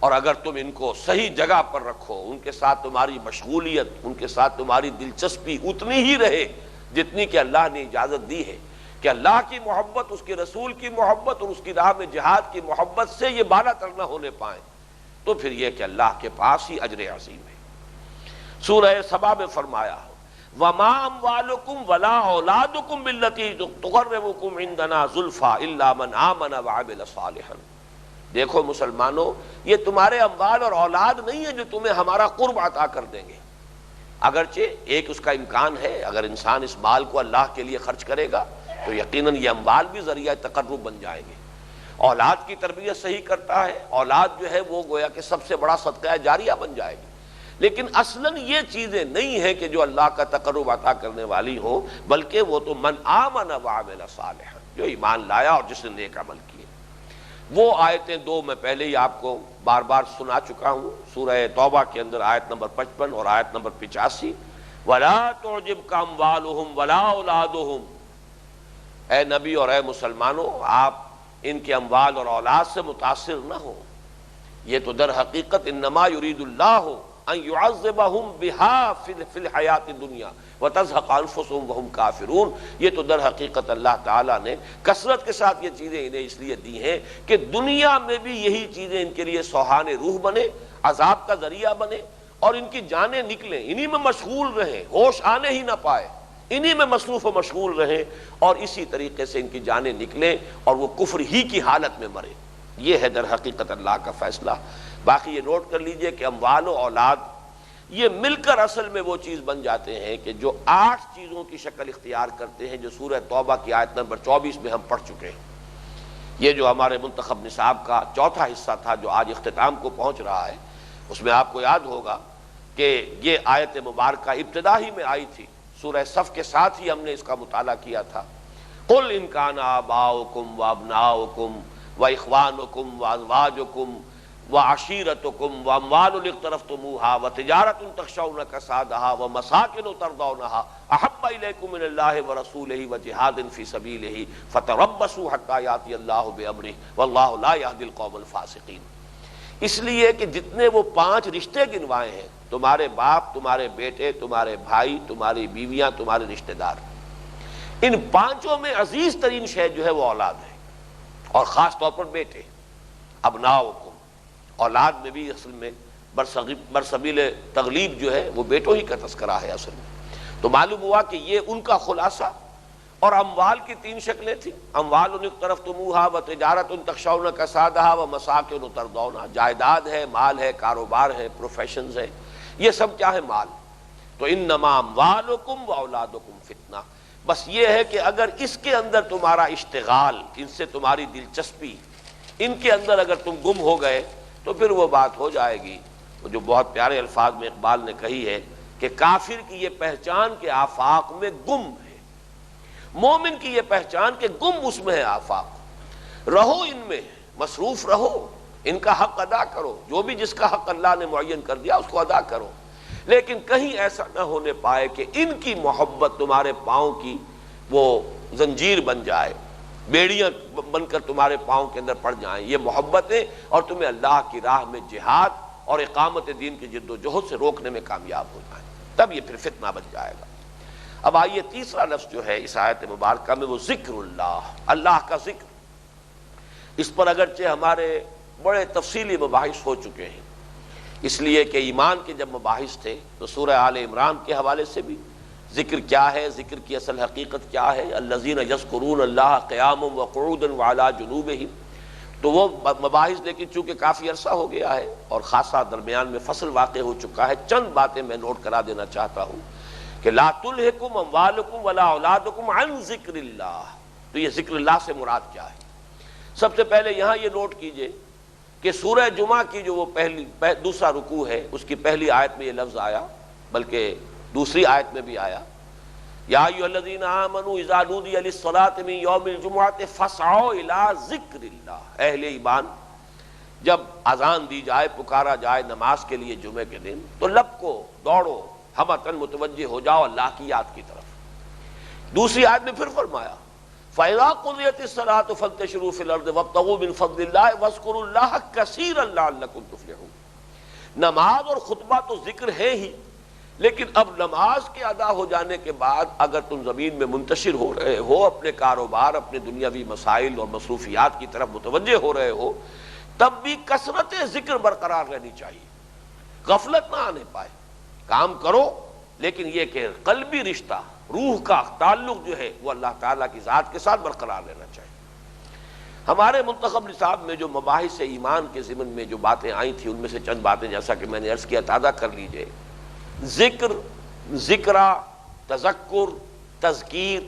اور اگر تم ان کو صحیح جگہ پر رکھو، ان کے ساتھ تمہاری مشغولیت، ان کے ساتھ تمہاری دلچسپی اتنی ہی رہے جتنی کہ اللہ نے اجازت دی ہے، کہ اللہ کی محبت، اس کے رسول کی محبت اور اس کی راہ میں جہاد کی محبت سے یہ بالا تر نہ ہونے پائیں، تو پھر یہ کہ اللہ کے پاس ہی اجر عظیم ہے. سورہ سبا میں فرمایا وَمَا أَمْوَالُكُمْ وَلَا أَوْلَادُكُمْ بِالَّتِي تُقَرِّبُكُمْ عِندَنَا زُلْفَىٰ إِلَّا مَنْ آمَنَ وَعَمِلَ صَالِحًا. دیکھو مسلمانوں، یہ تمہارے اموال اور اولاد نہیں ہے جو تمہیں ہمارا قرب عطا کر دیں گے. اگرچہ ایک اس کا امکان ہے، اگر انسان اس مال کو اللہ کے لیے خرچ کرے گا تو یقیناً یہ اموال بھی ذریعہ تقرب بن جائیں گے. اولاد کی تربیت صحیح کرتا ہے، اولاد جو ہے وہ گویا کہ سب سے بڑا صدقہ جاریہ بن جائے گی. لیکن اصلاً یہ چیزیں نہیں ہیں کہ جو اللہ کا تقرب عطا کرنے والی ہو، بلکہ وہ تو من آمن وعمل صالحا، جو ایمان لایا اور جس نے نیک عمل کیے. وہ آیتیں دو میں پہلے ہی آپ کو بار بار سنا چکا ہوں، سورہ توبہ کے اندر آیت نمبر 55 اور آیت نمبر 85، وَلَا تُعْجِبْكَ أَمْوَالُهُمْ وَلَا أَوْلَادُهُمْ، اے نبی اور اے مسلمانوں آپ ان کے اموال اور اولاد سے متاثر نہ ہو، یہ تو در حقیقت انما یرید اللہ ان یعذبہم بہا فی الحیات الدنیا وتزہق انفسہم وہم کافرون، یہ تو در حقیقت اللہ تعالیٰ نے کثرت کے ساتھ یہ چیزیں انہیں اس لیے دی ہیں کہ دنیا میں بھی یہی چیزیں ان کے لیے سوہان روح بنے، عذاب کا ذریعہ بنے، اور ان کی جانیں نکلیں، انہی میں مشغول رہیں، ہوش آنے ہی نہ پائے، انہی میں مصروف و مشغول رہیں، اور اسی طریقے سے ان کی جانیں نکلیں اور وہ کفر ہی کی حالت میں مرے۔ یہ ہے در حقیقت اللہ کا فیصلہ۔ باقی یہ نوٹ کر لیجئے کہ اموال و اولاد یہ مل کر اصل میں وہ چیز بن جاتے ہیں کہ جو 8 چیزوں کی شکل اختیار کرتے ہیں، جو سورہ توبہ کی آیت نمبر 24 میں ہم پڑھ چکے ہیں۔ یہ جو ہمارے منتخب نصاب کا چوتھا حصہ تھا جو آج اختتام کو پہنچ رہا ہے، اس میں آپ کو یاد ہوگا کہ یہ آیت مبارکہ ابتدا ہی میں آئی تھی، سورہ صف کے ساتھ ہی ہم نے اس کا مطالعہ کیا تھا۔ قُلْ إِنْ كَانَ آبَاؤُكُمْ وَأَبْنَاؤُكُمْ وَإِخْوَانُكُمْ وَأَزْوَاجُكُمْ وَعَشِيرَتُكُمْ وَأَمْوَالٌ اقْتَرَفْتُمُوهَا وَتِجَارَةٌ تَخْشَوْنَ كَسَادَهَا وَمَسَاكِنُ تَرْضَوْنَهَا أَحَبَّ إِلَيْكُم مِّنَ اللَّهِ وَرَسُولِهِ وَجِهَادٍ فِي سَبِيلِهِ فَتَرَبَّصُوا حَتَّىٰ يَأْتِيَ اللَّهُ بِأَمْرِهِ وَاللَّهُ لَا يَهْدِي الْقَوْمَ الْفَاسِقِينَ۔ اس لیے کہ جتنے وہ 5 رشتے گنوائے ہیں، تمہارے باپ، تمہارے بیٹے، تمہارے بھائی، تمہاری بیویاں، تمہارے رشتے دار، ان 5 میں عزیز ترین شے جو ہے وہ اولاد ہے، اور خاص طور پر بیٹے۔ ابناؤکم، اولاد میں بھی اصل میں برسبیل تغلیب جو ہے وہ بیٹوں ہی کا تذکرہ ہے اصل میں۔ تو معلوم ہوا کہ یہ ان کا خلاصہ۔ اور اموال کی 3 شکلیں تھیں، اموال اقترفتموها وتجارۃ تخشون کسادها ومساکن ترضونها، جائیداد ہے، مال ہے، کاروبار ہے، پروفیشنز ہے، یہ سب کیا ہے؟ مال۔ تو انما اموالکم واولادکم فتنہ، بس یہ ہے کہ اگر اس کے اندر تمہارا اشتغال، ان سے تمہاری دلچسپی، ان کے اندر اگر تم گم ہو گئے تو پھر وہ بات ہو جائے گی، وہ جو بہت پیارے الفاظ میں اقبال نے کہی ہے کہ کافر کی یہ پہچان کے آفاق میں گم ہے، مومن کی یہ پہچان کہ گم اس میں ہے آفاق، رہو ان میں، مصروف رہو، ان کا حق ادا کرو، جو بھی جس کا حق اللہ نے معین کر دیا اس کو ادا کرو، لیکن کہیں ایسا نہ ہونے پائے کہ ان کی محبت تمہارے پاؤں کی وہ زنجیر بن جائے، بیڑیاں بن کر تمہارے پاؤں کے اندر پڑ جائیں یہ محبتیں، اور تمہیں اللہ کی راہ میں جہاد اور اقامت دین کی جد و جہد سے روکنے میں کامیاب ہو جائیں، تب یہ پھر فتنہ بن جائے گا۔ اب آئیے تیسرا لفظ جو ہے اس آیت مبارکہ میں وہ ذکر اللہ، اللہ کا ذکر۔ اس پر اگرچہ ہمارے بڑے تفصیلی مباحث ہو چکے ہیں، اس لیے کہ ایمان کے جب مباحث تھے تو سورہ آل عمران کے حوالے سے بھی ذکر کیا ہے، ذکر کی اصل حقیقت کیا ہے، الذین یذکرون اللہ قیاما وقعودا وعلی جنوبہم، تو وہ مباحث لیکن چونکہ کافی عرصہ ہو گیا ہے اور خاصا درمیان میں فصل واقع ہو چکا ہے، چند باتیں میں نوٹ کرا دینا چاہتا ہوں کہ لا تلہکم اموالکم ولا اولادکم عن ذکر اللہ، تو یہ ذکر اللہ سے مراد کیا ہے؟ سب سے پہلے یہاں یہ نوٹ کیجئے کہ سورہ جمعہ کی جو وہ دوسرا رکوع ہے اس کی پہلی آیت میں یہ لفظ آیا، بلکہ دوسری آیت میں بھی آیا، یا ایھا الذین آمنوا اذا نودی للصلاۃ من یوم الجمعۃ فاسعوا الی ذکر اللہ، اہل ایمان جب اذان دی جائے، پکارا جائے نماز کے لیے جمعے کے دن، تو لب کو دوڑو، ہمتاً متوجہ ہو جاؤ اللہ کی یاد کی طرف۔ دوسری آیت میں پھر فرمایا فَإِذَا قُضِيَتِ الصَّلَاةُ فَانتَشِرُوا فِي الْأَرْضِ وَابْتَغُوا مِن فَضْلِ اللَّهِ وَاذْكُرُوا اللَّهَ كَثِيرًا لَعَلَّكُمْ تُفْلِحُونَ۔ نماز اور خطبہ تو ذکر ہے ہی، لیکن اب نماز کے ادا ہو جانے کے بعد اگر تم زمین میں منتشر ہو رہے ہو، اپنے کاروبار، اپنے دنیاوی مسائل اور مصروفیات کی طرف متوجہ ہو رہے ہو، تب بھی کثرت ذکر برقرار رہنی چاہیے، غفلت نہ آنے پائے، کام کرو لیکن یہ کہ قلبی رشتہ، روح کا تعلق جو ہے وہ اللہ تعالیٰ کی ذات کے ساتھ برقرار رہنا چاہیے۔ ہمارے منتخب نصاب میں جو مباحث ایمان کے ضمن میں جو باتیں آئی تھیں ان میں سے چند باتیں جیسا کہ میں نے عرض کیا تازہ کر لیجئے۔ ذکر، ذکرہ، تذکر، تذکیر،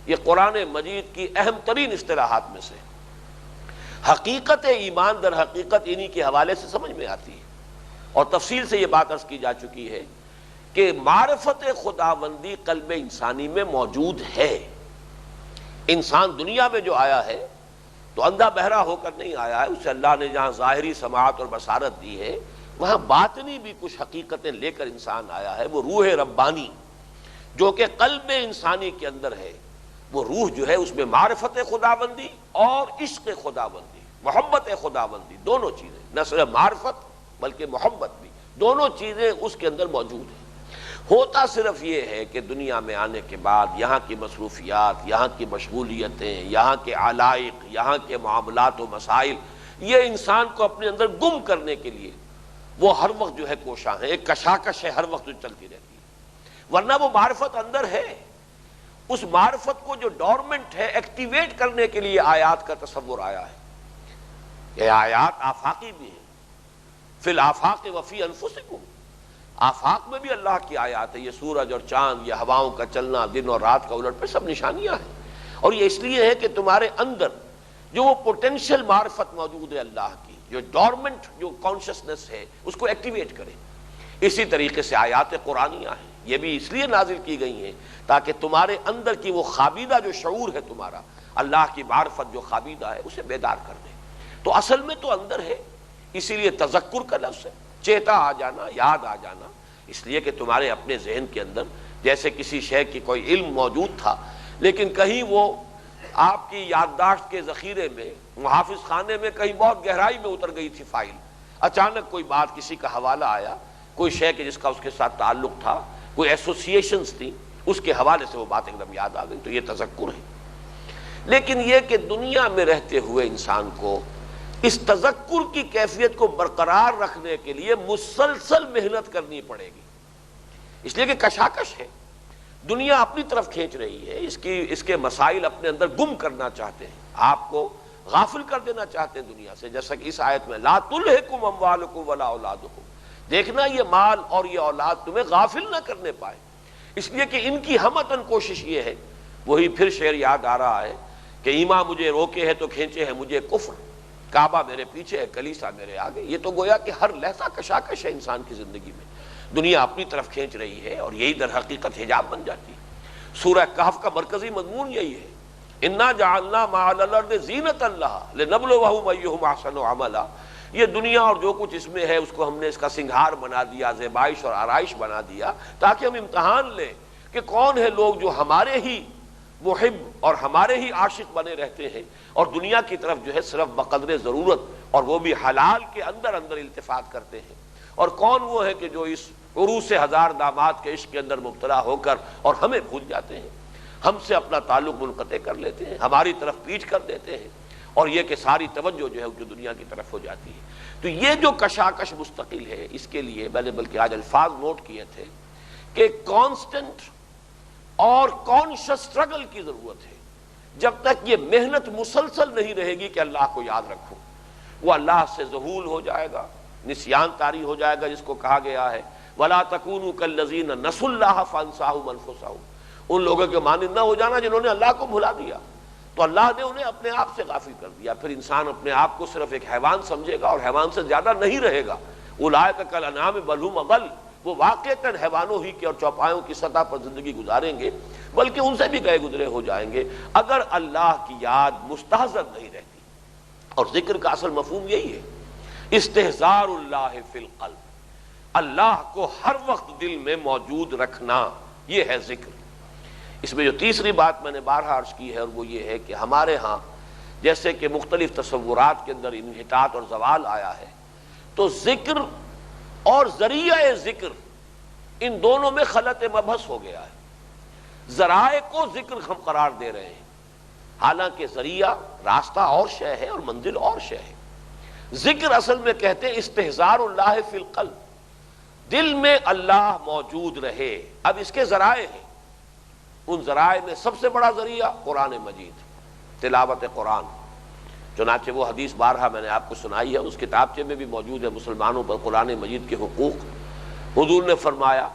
یہ قرآن مجید کی اہم ترین اصطلاحات میں سے حقیقت ایمان در حقیقت انہی کے حوالے سے سمجھ میں آتی ہے، اور تفصیل سے یہ بات عرض کی جا چکی ہے کہ معرفت خداوندی قلب انسانی میں موجود ہے۔ انسان دنیا میں جو آیا ہے تو اندھا بہرا ہو کر نہیں آیا ہے، اسے اللہ نے جہاں ظاہری سماعت اور بصارت دی ہے وہاں باطنی بھی کچھ حقیقتیں لے کر انسان آیا ہے۔ وہ روح ربانی جو کہ قلب انسانی کے اندر ہے، وہ روح جو ہے اس میں معرفت خداوندی اور عشق خداوندی، محبت خداوندی، دونوں چیزیں، نہ صرف معرفت بلکہ محبت بھی، دونوں چیزیں اس کے اندر موجود ہیں۔ ہوتا صرف یہ ہے کہ دنیا میں آنے کے بعد یہاں کی مصروفیات، یہاں کی مشغولیتیں، یہاں کے علائق، یہاں کے معاملات و مسائل، یہ انسان کو اپنے اندر گم کرنے کے لیے وہ ہر وقت جو ہے کوشاں ہے، ایک کشاکش ہے ہر وقت جو چلتی رہتی ہے۔ ورنہ وہ معرفت اندر ہے، اس معرفت کو جو ڈورمنٹ ہے ایکٹیویٹ کرنے کے لیے آیات کا تصور آیا ہے۔ یہ آیات آفاقی بھی ہیں، فی الآفاق وفی انفسکم، آفاق میں بھی اللہ کی آیات ہے، یہ سورج اور چاند، یہ ہواؤں کا چلنا، دن اور رات کا الٹ پہ سب نشانیاں ہیں۔ اور یہ اس لیے ہے کہ تمہارے اندر جو وہ پوٹینشیل معرفت موجود ہے اللہ کی، جو ڈورمنٹ جو کانشسنس ہے اس کو ایکٹیویٹ کرے۔ اسی طریقے سے آیات قرآنیہ ہیں، یہ بھی اس لیے نازل کی گئی ہیں تاکہ تمہارے اندر کی وہ خابیدہ جو شعور ہے تمہارا، اللہ کی معرفت جو خابیدہ ہے اسے بیدار کر دے۔ تو اصل میں تو اندر ہے، اسی لیے تذکر کا لفظ ہے، چیتا آ جانا، یاد آ جانا، اس لیے کہ تمہارے اپنے ذہن کے اندر جیسے کسی شے کی کوئی علم موجود تھا لیکن کہیں وہ آپ کی یادداشت کے ذخیرے میں، محافظ خانے میں کہیں بہت گہرائی میں اتر گئی تھی فائل، اچانک کوئی بات، کسی کا حوالہ آیا، کوئی شے کہ جس کا اس کے ساتھ تعلق تھا، کوئی ایسوسیشنز تھی، اس کے حوالے سے وہ بات ایک دم یاد آ گئی، تو یہ تذکر ہے۔ لیکن یہ کہ دنیا میں رہتے ہوئے انسان کو اس تذکر کی کیفیت کو برقرار رکھنے کے لیے مسلسل محنت کرنی پڑے گی، اس لیے کہ کشاکش ہے، دنیا اپنی طرف کھینچ رہی ہے، اس کے مسائل اپنے اندر گم کرنا چاہتے ہیں، آپ کو غافل کر دینا چاہتے ہیں دنیا سے، جیسا کہ اس آیت میں لا تلہکم اموالکم ولا اولادکم، دیکھنا یہ مال اور یہ اولاد تمہیں غافل نہ کرنے پائے، اس لیے کہ ان کی ہمتن کوشش یہ ہے، وہی پھر شعر یاد آ رہا ہے کہ ایمان مجھے روکے ہے تو کھینچے ہے مجھے کفر، کعبہ میرے پیچھے ہے کلیسا میرے آگے۔ یہ تو گویا کہ ہر لحظہ کشاکش ہے انسان کی زندگی میں، دنیا اپنی طرف کھینچ رہی ہے اور یہی در حقیقت حجاب بن جاتی ہے۔ سورہ کہف کا مرکزی مضمون یہی ہے، انا جعلنا ما علی الارض زینۃ لہا لنبلوہم ایہم احسن عملا، یہ دنیا اور جو کچھ اس میں ہے اس کو ہم نے اس کا سنگھار بنا دیا، زیبائش اور آرائش بنا دیا تاکہ ہم امتحان لیں کہ کون ہے لوگ جو ہمارے ہی محب اور ہمارے ہی عاشق بنے رہتے ہیں اور دنیا کی طرف جو ہے صرف بقدر ضرورت اور وہ بھی حلال کے اندر اندر التفات کرتے ہیں، اور کون وہ ہے کہ جو اس عروس ہزار دامات کے عشق کے اندر مبتلا ہو کر اور ہمیں بھول جاتے ہیں، ہم سے اپنا تعلق منقطع کر لیتے ہیں، ہماری طرف پیچھ کر دیتے ہیں، اور یہ کہ ساری توجہ جو ہے جو دنیا کی طرف ہو جاتی ہے۔ تو یہ جو کشاکش مستقل ہے، اس کے لیے میں نے بلکہ آج الفاظ نوٹ کیے تھے کہ کانسٹنٹ اور کانشس سٹرگل کی ضرورت ہے۔ جب تک یہ محنت مسلسل نہیں رہے گی کہ اللہ کو یاد رکھو، وہ اللہ سے ذہول ہو جائے گا، نسیان طاری ہو جائے گا، جس کو کہا گیا ہے وَلَا تَكُونُوا كَالَّذِينَ نَسُوا اللَّهَ فَأَنسَاهُمْ أَنفُسَهُمْ، ان لوگوں کے مانند نہ ہو جانا جنہوں نے اللہ کو بھلا دیا، تو اللہ نے انہیں اپنے آپ سے غافل کر دیا، پھر انسان اپنے آپ کو صرف ایک حیوان سمجھے گا اور حیوان سے زیادہ نہیں رہے گا۔ أُولَٰئِكَ كَالْأَنْعَامِ بَلْ هُمْ أَضَلُّ، وہ واقعتاً حیوانوں ہی کے اور چوپایوں کی سطح پر زندگی گزاریں گے، بلکہ ان سے بھی گئے گزرے ہو جائیں گے اگر اللہ کی یاد مستحضر نہیں رہتی۔ اور ذکر کا اصل مفہوم یہی ہے، استحضار اللہ فی القلب، اللہ کو ہر وقت دل میں موجود رکھنا، یہ ہے ذکر۔ اس میں جو تیسری بات میں نے بارہا عرض کی ہے اور وہ یہ ہے کہ ہمارے ہاں جیسے کہ مختلف تصورات کے اندر انحطاط اور زوال آیا ہے، تو ذکر اور ذریعہ ذکر ان دونوں میں خلط مبحث ہو گیا ہے۔ ذرائع کو ذکر ہم قرار دے رہے ہیں، حالانکہ ذریعہ راستہ اور شے ہے اور منزل اور شے ہے۔ ذکر اصل میں کہتے ہیں استحضار اللہ فی القلب، دل میں اللہ موجود رہے۔ اب اس کے ذرائع ہیں، ان ذرائع میں سب سے بڑا ذریعہ قرآن مجید، تلاوت قرآن، چنانچہ وہ حدیث بارہا میں نے آپ کو سنائی ہے، اس کتابچے میں بھی موجود ہے مسلمانوں پر قرآن مجید کے حقوق۔ حضور نے فرمایا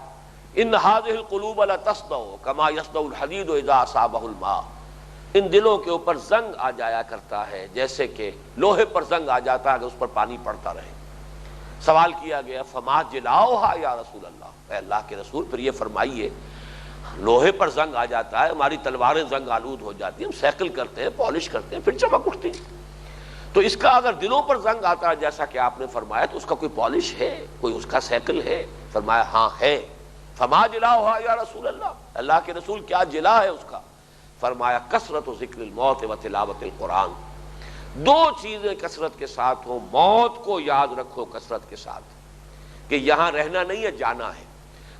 ان هذه القلوب لتصدع كما يصدع الحديد اذا اصابه الماء، ان دلوں کے اوپر زنگ آ جایا کرتا ہے جیسے کہ لوہے پر زنگ آ جاتا ہے اگر اس پر پانی پڑتا رہے۔ سوال کیا گیا فما جلاؤها یا رسول اللہ، اے اللہ کے رسول پھر یہ فرمائیے لوہے پر زنگ آ جاتا ہے، ہماری تلواریں زنگ آلود ہو جاتی ہیں، ہم سیکل کرتے ہیں، پالش کرتے ہیں، پھر چمک اٹھتی ہیں، تو اس کا اگر دلوں پر زنگ آتا ہے جیسا کہ آپ نے فرمایا تو اس کا کوئی پالش ہے، کوئی اس کا سیکل ہے؟ فرمایا ہاں ہے۔ فما جلاؤہا یا رسول اللہ، اللہ کے رسول کیا جلا ہے اس کا؟ فرمایا کثرت ذکر الموت و تلاوت القرآن، دو چیزیں کثرت کے ساتھ ہوں، موت کو یاد رکھو کثرت کے ساتھ کہ یہاں رہنا نہیں ہے، جانا ہے۔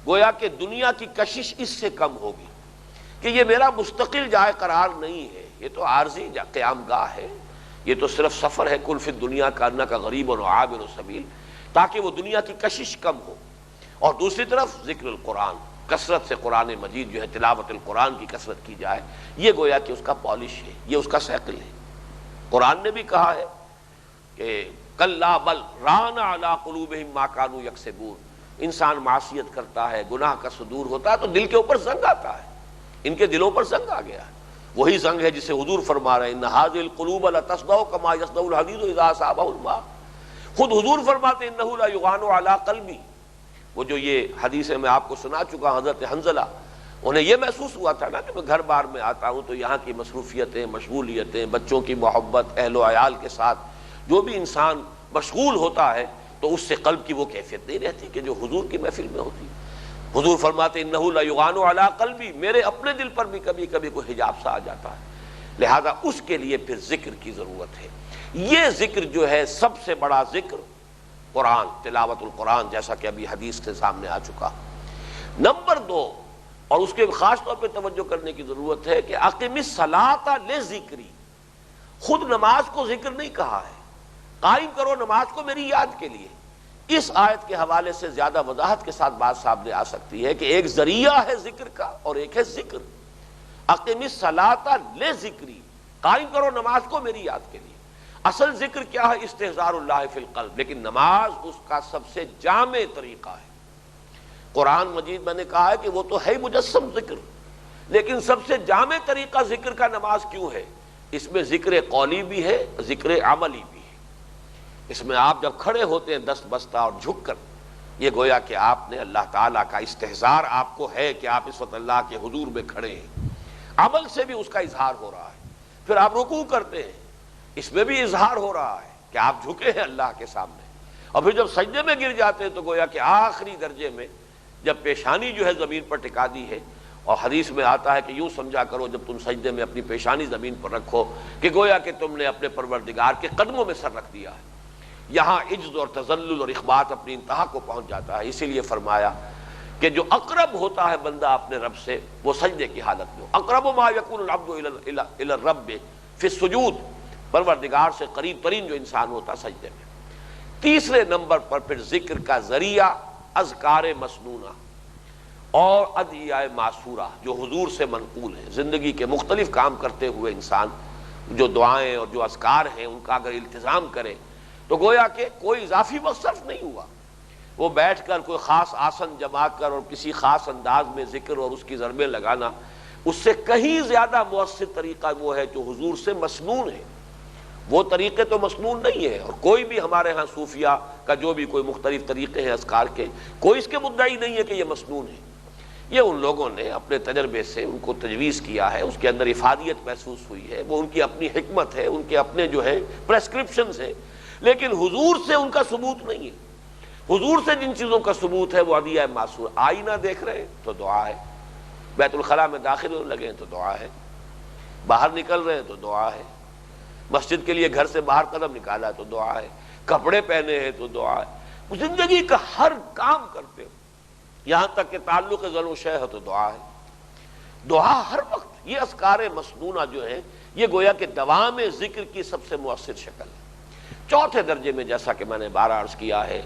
گویا کہ دنیا کی کشش اس سے کم ہوگی کہ یہ میرا مستقل جائے قرار نہیں ہے، یہ تو عارضی قیام گاہ ہے، یہ تو صرف سفر ہے، کل فی الدنیا کانک غریب و عابر السبیل، تاکہ وہ دنیا کی کشش کم ہو۔ اور دوسری طرف ذکر القرآن، کثرت سے قرآن مجید جو ہے تلاوت القرآن کی کثرت کی جائے، یہ گویا کہ اس کا پالش ہے، یہ اس کا سیکل ہے۔ قرآن نے بھی کہا ہے کہ کلا بل ران علی قلوبہم ما کانوا یکسبون، انسان معصیت کرتا ہے، گناہ کا صدور ہوتا ہے تو دل کے اوپر زنگ آتا ہے، ان کے دلوں پر زنگ آ گیا ہے۔ وہی زنگ ہے جسے حضور فرما رہے ہیں ان ھذہ القلوب لتصدع کما یصدع الحدید اذا اصابہ الماء، خود حضور فرماتے انہ لا یغان علی قلبی۔ وہ جو یہ حدیثیں میں آپ کو سنا چکا، حضرت حنظلہ انہیں یہ محسوس ہوا تھا نا کہ میں گھر بار میں آتا ہوں تو یہاں کی مصروفیتیں، مشغولیتیں، بچوں کی محبت، اہل و عیال کے ساتھ جو بھی انسان مشغول ہوتا ہے تو اس سے قلب کی وہ کیفیت نہیں رہتی کہ جو حضور کی محفل میں ہوتی۔ حضور فرماتے انہ لا یغان علی قلبی، میرے اپنے دل پر بھی کبھی کبھی کوئی حجاب سا آ جاتا ہے، لہذا اس کے لیے پھر ذکر کی ضرورت ہے۔ یہ ذکر جو ہے سب سے بڑا ذکر قرآن، تلاوت القرآن، جیسا کہ ابھی حدیث کے سامنے آ چکا۔ نمبر دو، اور اس کے خاص طور پہ توجہ کرنے کی ضرورت ہے کہ اقم الصلاۃ لذکری، خود نماز کو ذکر نہیں کہا ہے، قائم کرو نماز کو میری یاد کے لیے۔ اس آیت کے حوالے سے زیادہ وضاحت کے ساتھ بات سامنے آ سکتی ہے کہ ایک ذریعہ ہے ذکر کا اور ایک ہے ذکر۔ اقم الصلاۃ لذکری، قائم کرو نماز کو میری یاد کے لیے۔ اصل ذکر کیا ہے؟ استحضار اللہ فی القلب، لیکن نماز اس کا سب سے جامع طریقہ ہے۔ قرآن مجید میں نے کہا ہے کہ وہ تو ہے مجسم ذکر، لیکن سب سے جامع طریقہ ذکر کا نماز کیوں ہے؟ اس میں ذکر قولی بھی ہے، ذکر عملی بھی ہے۔ اس میں آپ جب کھڑے ہوتے ہیں دست بستہ اور جھک کر، یہ گویا کہ آپ نے اللہ تعالیٰ کا استحضار آپ کو ہے کہ آپ اس وقت اللہ کے حضور میں کھڑے ہیں، عمل سے بھی اس کا اظہار ہو رہا ہے۔ پھر آپ رکوع کرتے ہیں، اس میں بھی اظہار ہو رہا ہے کہ آپ جھکے ہیں اللہ کے سامنے، اور پھر جب سجدے میں گر جاتے ہیں تو گویا کہ آخری درجے میں جب پیشانی جو ہے زمین پر ٹکا دی ہے، اور حدیث میں آتا ہے کہ یوں سمجھا کرو جب تم سجدے میں اپنی پیشانی زمین پر رکھو کہ گویا کہ تم نے اپنے پروردگار کے قدموں میں سر رکھ دیا ہے۔ یہاں عجز اور تذلل اور اخبات اپنی انتہا کو پہنچ جاتا ہے، اسی لیے فرمایا کہ جو اقرب ہوتا ہے بندہ اپنے رب سے وہ سجدے کی حالت میں، اقرب ما یکون العبد الی الرب فی السجود، پروردگار سے قریب ترین جو انسان ہوتا سجدے میں۔ تیسرے نمبر پر پھر ذکر کا ذریعہ اذکار مسنونہ اور ادعیہ معصورہ جو حضور سے منقول ہیں۔ زندگی کے مختلف کام کرتے ہوئے انسان جو دعائیں اور جو اذکار ہیں ان کا اگر التزام کرے تو گویا کہ کوئی اضافی وقت صرف نہیں ہوا، وہ بیٹھ کر کوئی خاص آسن جما کر اور کسی خاص انداز میں ذکر اور اس کی ضربیں لگانا، اس سے کہیں زیادہ مؤثر طریقہ وہ ہے جو حضور سے مسنون ہے۔ وہ طریقے تو مسنون نہیں ہیں، اور کوئی بھی ہمارے ہاں صوفیہ کا جو بھی کوئی مختلف طریقے ہیں اذکار کے، کوئی اس کے مدعی نہیں ہے کہ یہ مسنون ہے۔ یہ ان لوگوں نے اپنے تجربے سے ان کو تجویز کیا ہے، اس کے اندر افادیت محسوس ہوئی ہے، وہ ان کی اپنی حکمت ہے، ان کے اپنے جو ہے پریسکرپشنز ہیں، لیکن حضور سے ان کا ثبوت نہیں ہے۔ حضور سے جن چیزوں کا ثبوت ہے وہ ادعیہ معصور، آئینہ دیکھ رہے ہیں تو دعا ہے، بیت الخلاء میں داخل ہونے لگے ہیں تو دعا ہے، باہر نکل رہے ہیں تو دعا ہے، مسجد کے لیے گھر سے باہر قدم نکالا ہے تو دعا ہے، کپڑے پہنے ہیں تو دعا ہے، زندگی کا ہر کام کرتے ہو، یہاں تک کہ تعلق ظل و شے ہے تو دعا ہے، دعا ہر وقت۔ یہ اذکار مسنونہ جو ہے یہ گویا کہ دوام ذکر کی سب سے مؤثر شکل ہے۔ چوتھے درجے میں جیسا کہ میں نے بارہ عرض کیا ہے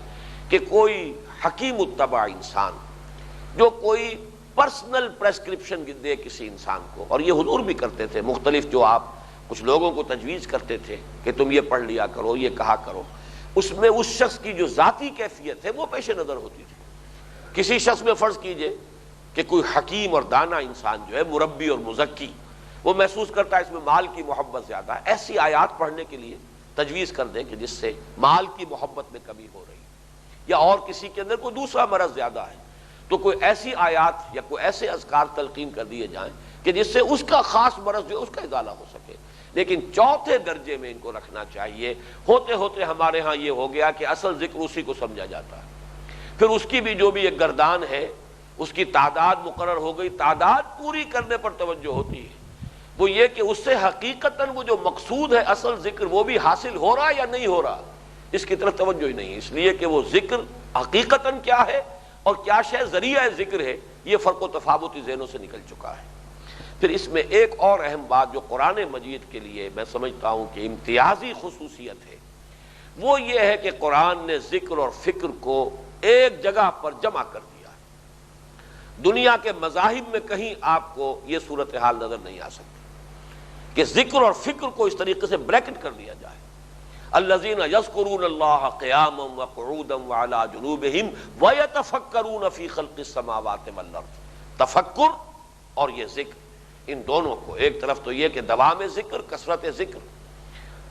کہ کوئی حکیم الطبع انسان جو کوئی پرسنل پریسکرپشن دے کسی انسان کو، اور یہ حضور بھی کرتے تھے، مختلف جو آپ کچھ لوگوں کو تجویز کرتے تھے کہ تم یہ پڑھ لیا کرو، یہ کہا کرو، اس میں اس شخص کی جو ذاتی کیفیت ہے وہ پیش نظر ہوتی تھی۔ کسی شخص میں فرض کیجئے کہ کوئی حکیم اور دانا انسان جو ہے مربی اور مزکی، وہ محسوس کرتا ہے اس میں مال کی محبت زیادہ ہے، ایسی آیات پڑھنے کے لیے تجویز کر دیں کہ جس سے مال کی محبت میں کمی ہو رہی ہے، یا اور کسی کے اندر کوئی دوسرا مرض زیادہ ہے تو کوئی ایسی آیات یا کوئی ایسے اذکار تلقین کر دیے جائیں کہ جس سے اس کا خاص مرض جو ہے اس کا ازالہ ہو سکے. لیکن چوتھے درجے میں ان کو رکھنا چاہیے. ہوتے ہوتے ہمارے ہاں یہ ہو گیا کہ اصل ذکر اسی کو سمجھا جاتا ہے، پھر اس کی بھی جو بھی ایک گردان ہے اس کی تعداد مقرر ہو گئی، تعداد پوری کرنے پر توجہ ہوتی ہے. وہ یہ کہ اس سے حقیقتاً وہ جو مقصود ہے اصل ذکر وہ بھی حاصل ہو رہا یا نہیں ہو رہا، اس کی طرف توجہ ہی نہیں. اس لیے کہ وہ ذکر حقیقتاً کیا ہے اور کیا شے ذریعہ ذکر ہے، یہ فرق و تفاوت ذہنوں سے نکل چکا ہے. پھر اس میں ایک اور اہم بات جو قرآن مجید کے لیے میں سمجھتا ہوں کہ امتیازی خصوصیت ہے، وہ یہ ہے کہ قرآن نے ذکر اور فکر کو ایک جگہ پر جمع کر دیا. دنیا کے مذاہب میں کہیں آپ کو یہ صورتحال نظر نہیں آ سکتی کہ ذکر اور فکر کو اس طریقے سے بریکٹ کر دیا جائے. الذین یذکرون اللہ قیاما وقعودا وعلی جنوبہم ویتفکرون فی خلق السماوات والارض. تفکر اور یہ ذکر، ان دونوں کو ایک طرف تو یہ کہ دوام ذکر، کثرت ذکر،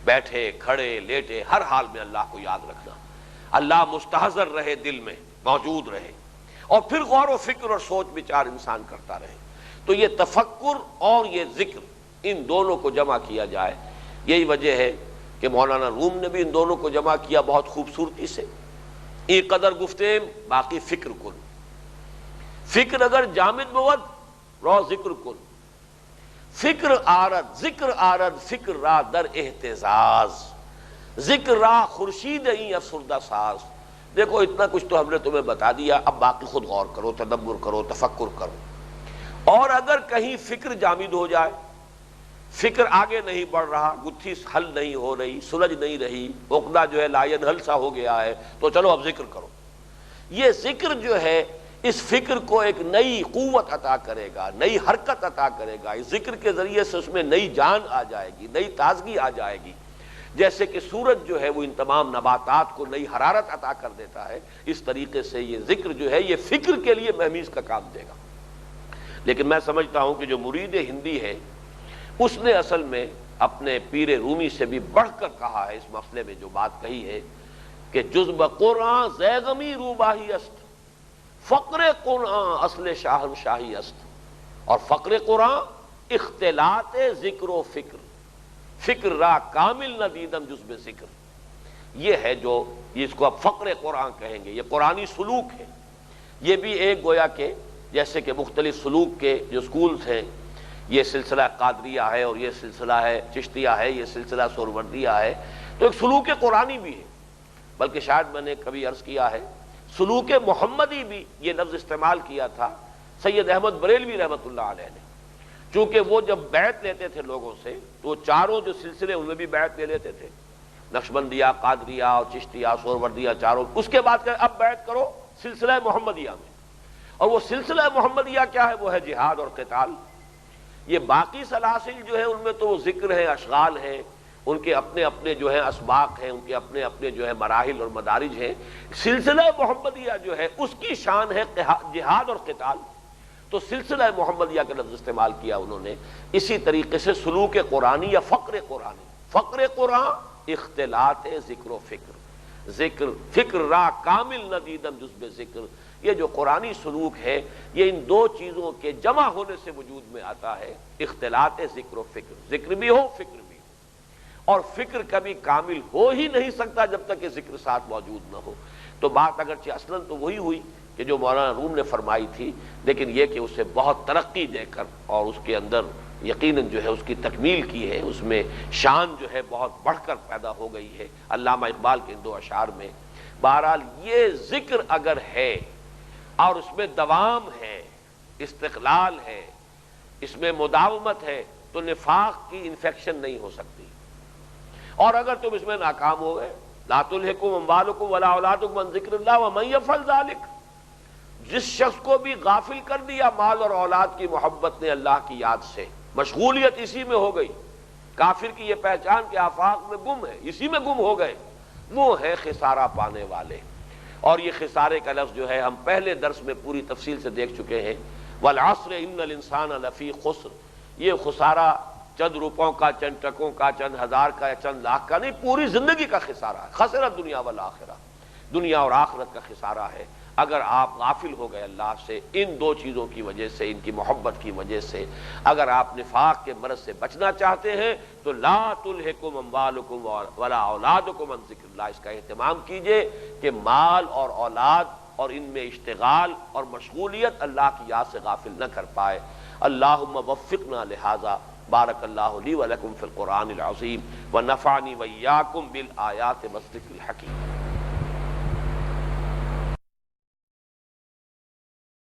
بیٹھے کھڑے لیٹے ہر حال میں اللہ کو یاد رکھنا، اللہ مستحضر رہے، دل میں موجود رہے، اور پھر غور و فکر اور سوچ بچار انسان کرتا رہے. تو یہ تفکر اور یہ ذکر، ان دونوں کو جمع کیا جائے. یہی وجہ ہے کہ مولانا روم نے بھی ان دونوں کو جمع کیا بہت خوبصورتی سے. ای قدر گفتیم باقی فکر کن، فکر اگر جامد بود رو ذکر کن. فکر آرد ذکر آرد فکر را در احتزاز، ذکر را خورشید این افسردہ ساز. دیکھو اتنا کچھ تو ہم نے تمہیں بتا دیا، اب باقی خود غور کرو، تدبر کرو، تفکر کرو. اور اگر کہیں فکر جامد ہو جائے، فکر آگے نہیں بڑھ رہا، گتھی حل نہیں ہو رہی، سلجھ نہیں رہی، عقدہ جو ہے لا ینحل سا ہو گیا ہے، تو چلو اب ذکر کرو. یہ ذکر جو ہے اس فکر کو ایک نئی قوت عطا کرے گا، نئی حرکت عطا کرے گا. اس ذکر کے ذریعے سے اس میں نئی جان آ جائے گی، نئی تازگی آ جائے گی. جیسے کہ سورج جو ہے وہ ان تمام نباتات کو نئی حرارت عطا کر دیتا ہے، اس طریقے سے یہ ذکر جو ہے یہ فکر کے لیے مہمیز کا کام دے گا. لیکن میں سمجھتا ہوں کہ جو مرید ہندی ہے اس نے اصل میں اپنے پیر رومی سے بھی بڑھ کر کہا ہے، اس مسئلے میں جو بات کہی ہے کہ جز بقرآن زیغمی روباہی است، فقر قرآن اصل شاہن شاہی است. اور فقر قرآن اختلاط ذکر و فکر، فکر را کامل نہ دیدم جز بے ذکر. یہ ہے جو اس کو اب فقر قرآن کہیں گے. یہ قرآنی سلوک ہے. یہ بھی ایک گویا کہ جیسے کہ مختلف سلوک کے جو سکولز ہیں، یہ سلسلہ قادریہ ہے اور یہ سلسلہ ہے چشتیہ ہے، یہ سلسلہ سہروردیہ ہے، تو ایک سلوک قرآنی بھی ہے. بلکہ شاید میں نے کبھی عرض کیا ہے سلوک محمدی بھی یہ لفظ استعمال کیا تھا سید احمد بریلوی رحمۃ اللہ علیہ نے. چونکہ وہ جب بیعت لیتے تھے لوگوں سے تو چاروں جو سلسلے ان میں بھی بیعت لے لیتے تھے، نقشبندیہ، قادریہ اور چشتیہ، سہروردیہ، چاروں. اس کے بعد کہ اب بیعت کرو سلسلہ محمدیہ میں. اور وہ سلسلہ محمدیہ کیا ہے؟ وہ ہے جہاد اور قتال. یہ باقی سلاسل جو ہے ان میں تو وہ ذکر ہے، اشغال ہیں، ان کے اپنے اپنے جو ہے اسباق ہیں، ان کے اپنے اپنے جو ہے مراحل اور مدارج ہیں. سلسلہ محمدیہ جو ہے اس کی شان ہے جہاد اور قتال. تو سلسلہ محمدیہ کا لفظ استعمال کیا انہوں نے. اسی طریقے سے سلوک قرآنی یا فقر قرآنی، فقر قرآن اختلاط ذکر و فکر، ذکر فکر را کامل نہ دیدم جز بے ذکر. یہ جو قرآنی سلوک ہے یہ ان دو چیزوں کے جمع ہونے سے وجود میں آتا ہے، اختلاط ذکر و فکر. ذکر بھی ہو، فکر بھی ہو. اور فکر کبھی کامل ہو ہی نہیں سکتا جب تک کہ ذکر ساتھ موجود نہ ہو. تو بات اگرچہ اصلاً تو وہی ہوئی کہ جو مولانا روم نے فرمائی تھی، لیکن یہ کہ اسے بہت ترقی دے کر اور اس کے اندر یقیناً جو ہے اس کی تکمیل کی ہے، اس میں شان جو ہے بہت بڑھ کر پیدا ہو گئی ہے. علامہ اقبال کے ان دو اشعار میں بہرحال یہ ذکر اگر ہے اور اس میں دوام ہے، استقلال ہے، اس میں مداومت ہے، تو نفاق کی انفیکشن نہیں ہو سکتی. اور اگر تم اس میں ناکام ہو گئے، لا تلہکم اموالکم ولا اولادکم عن ذکر اللہ ومن یفعل ذلک، جس شخص کو بھی غافل کر دیا مال اور اولاد کی محبت نے اللہ کی یاد سے، مشغولیت اسی میں ہو گئی. کافر کی یہ پہچان کہ آفاق میں گم ہے، اسی میں گم ہو گئے، وہ ہے خسارہ پانے والے. اور یہ خسارے کا لفظ جو ہے ہم پہلے درس میں پوری تفصیل سے دیکھ چکے ہیں. والعصر ان الانسان لفی خسر، یہ خسارہ چند روپوں کا، چند ٹکوں کا، چند ہزار کا یا چند لاکھ کا نہیں، پوری زندگی کا خسارہ ہے. خسرت دنیا والآخرہ، دنیا اور آخرت کا خسارہ ہے. اگر آپ غافل ہو گئے اللہ سے ان دو چیزوں کی وجہ سے، ان کی محبت کی وجہ سے، اگر آپ نفاق کے مرض سے بچنا چاہتے ہیں تو لا تلہکم اموالکم ولا اولادکم عن ذکر اللہ، اس کا اہتمام کیجئے کہ مال اور اولاد اور ان میں اشتغال اور مشغولیت اللہ کی یاد سے غافل نہ کر پائے۔ اللہم وفقنا لہذا۔ بارک اللہ لی ولکم فی القرآن العظیم ونفعنی وإیاکم بالآیات والذکر الحکیم۔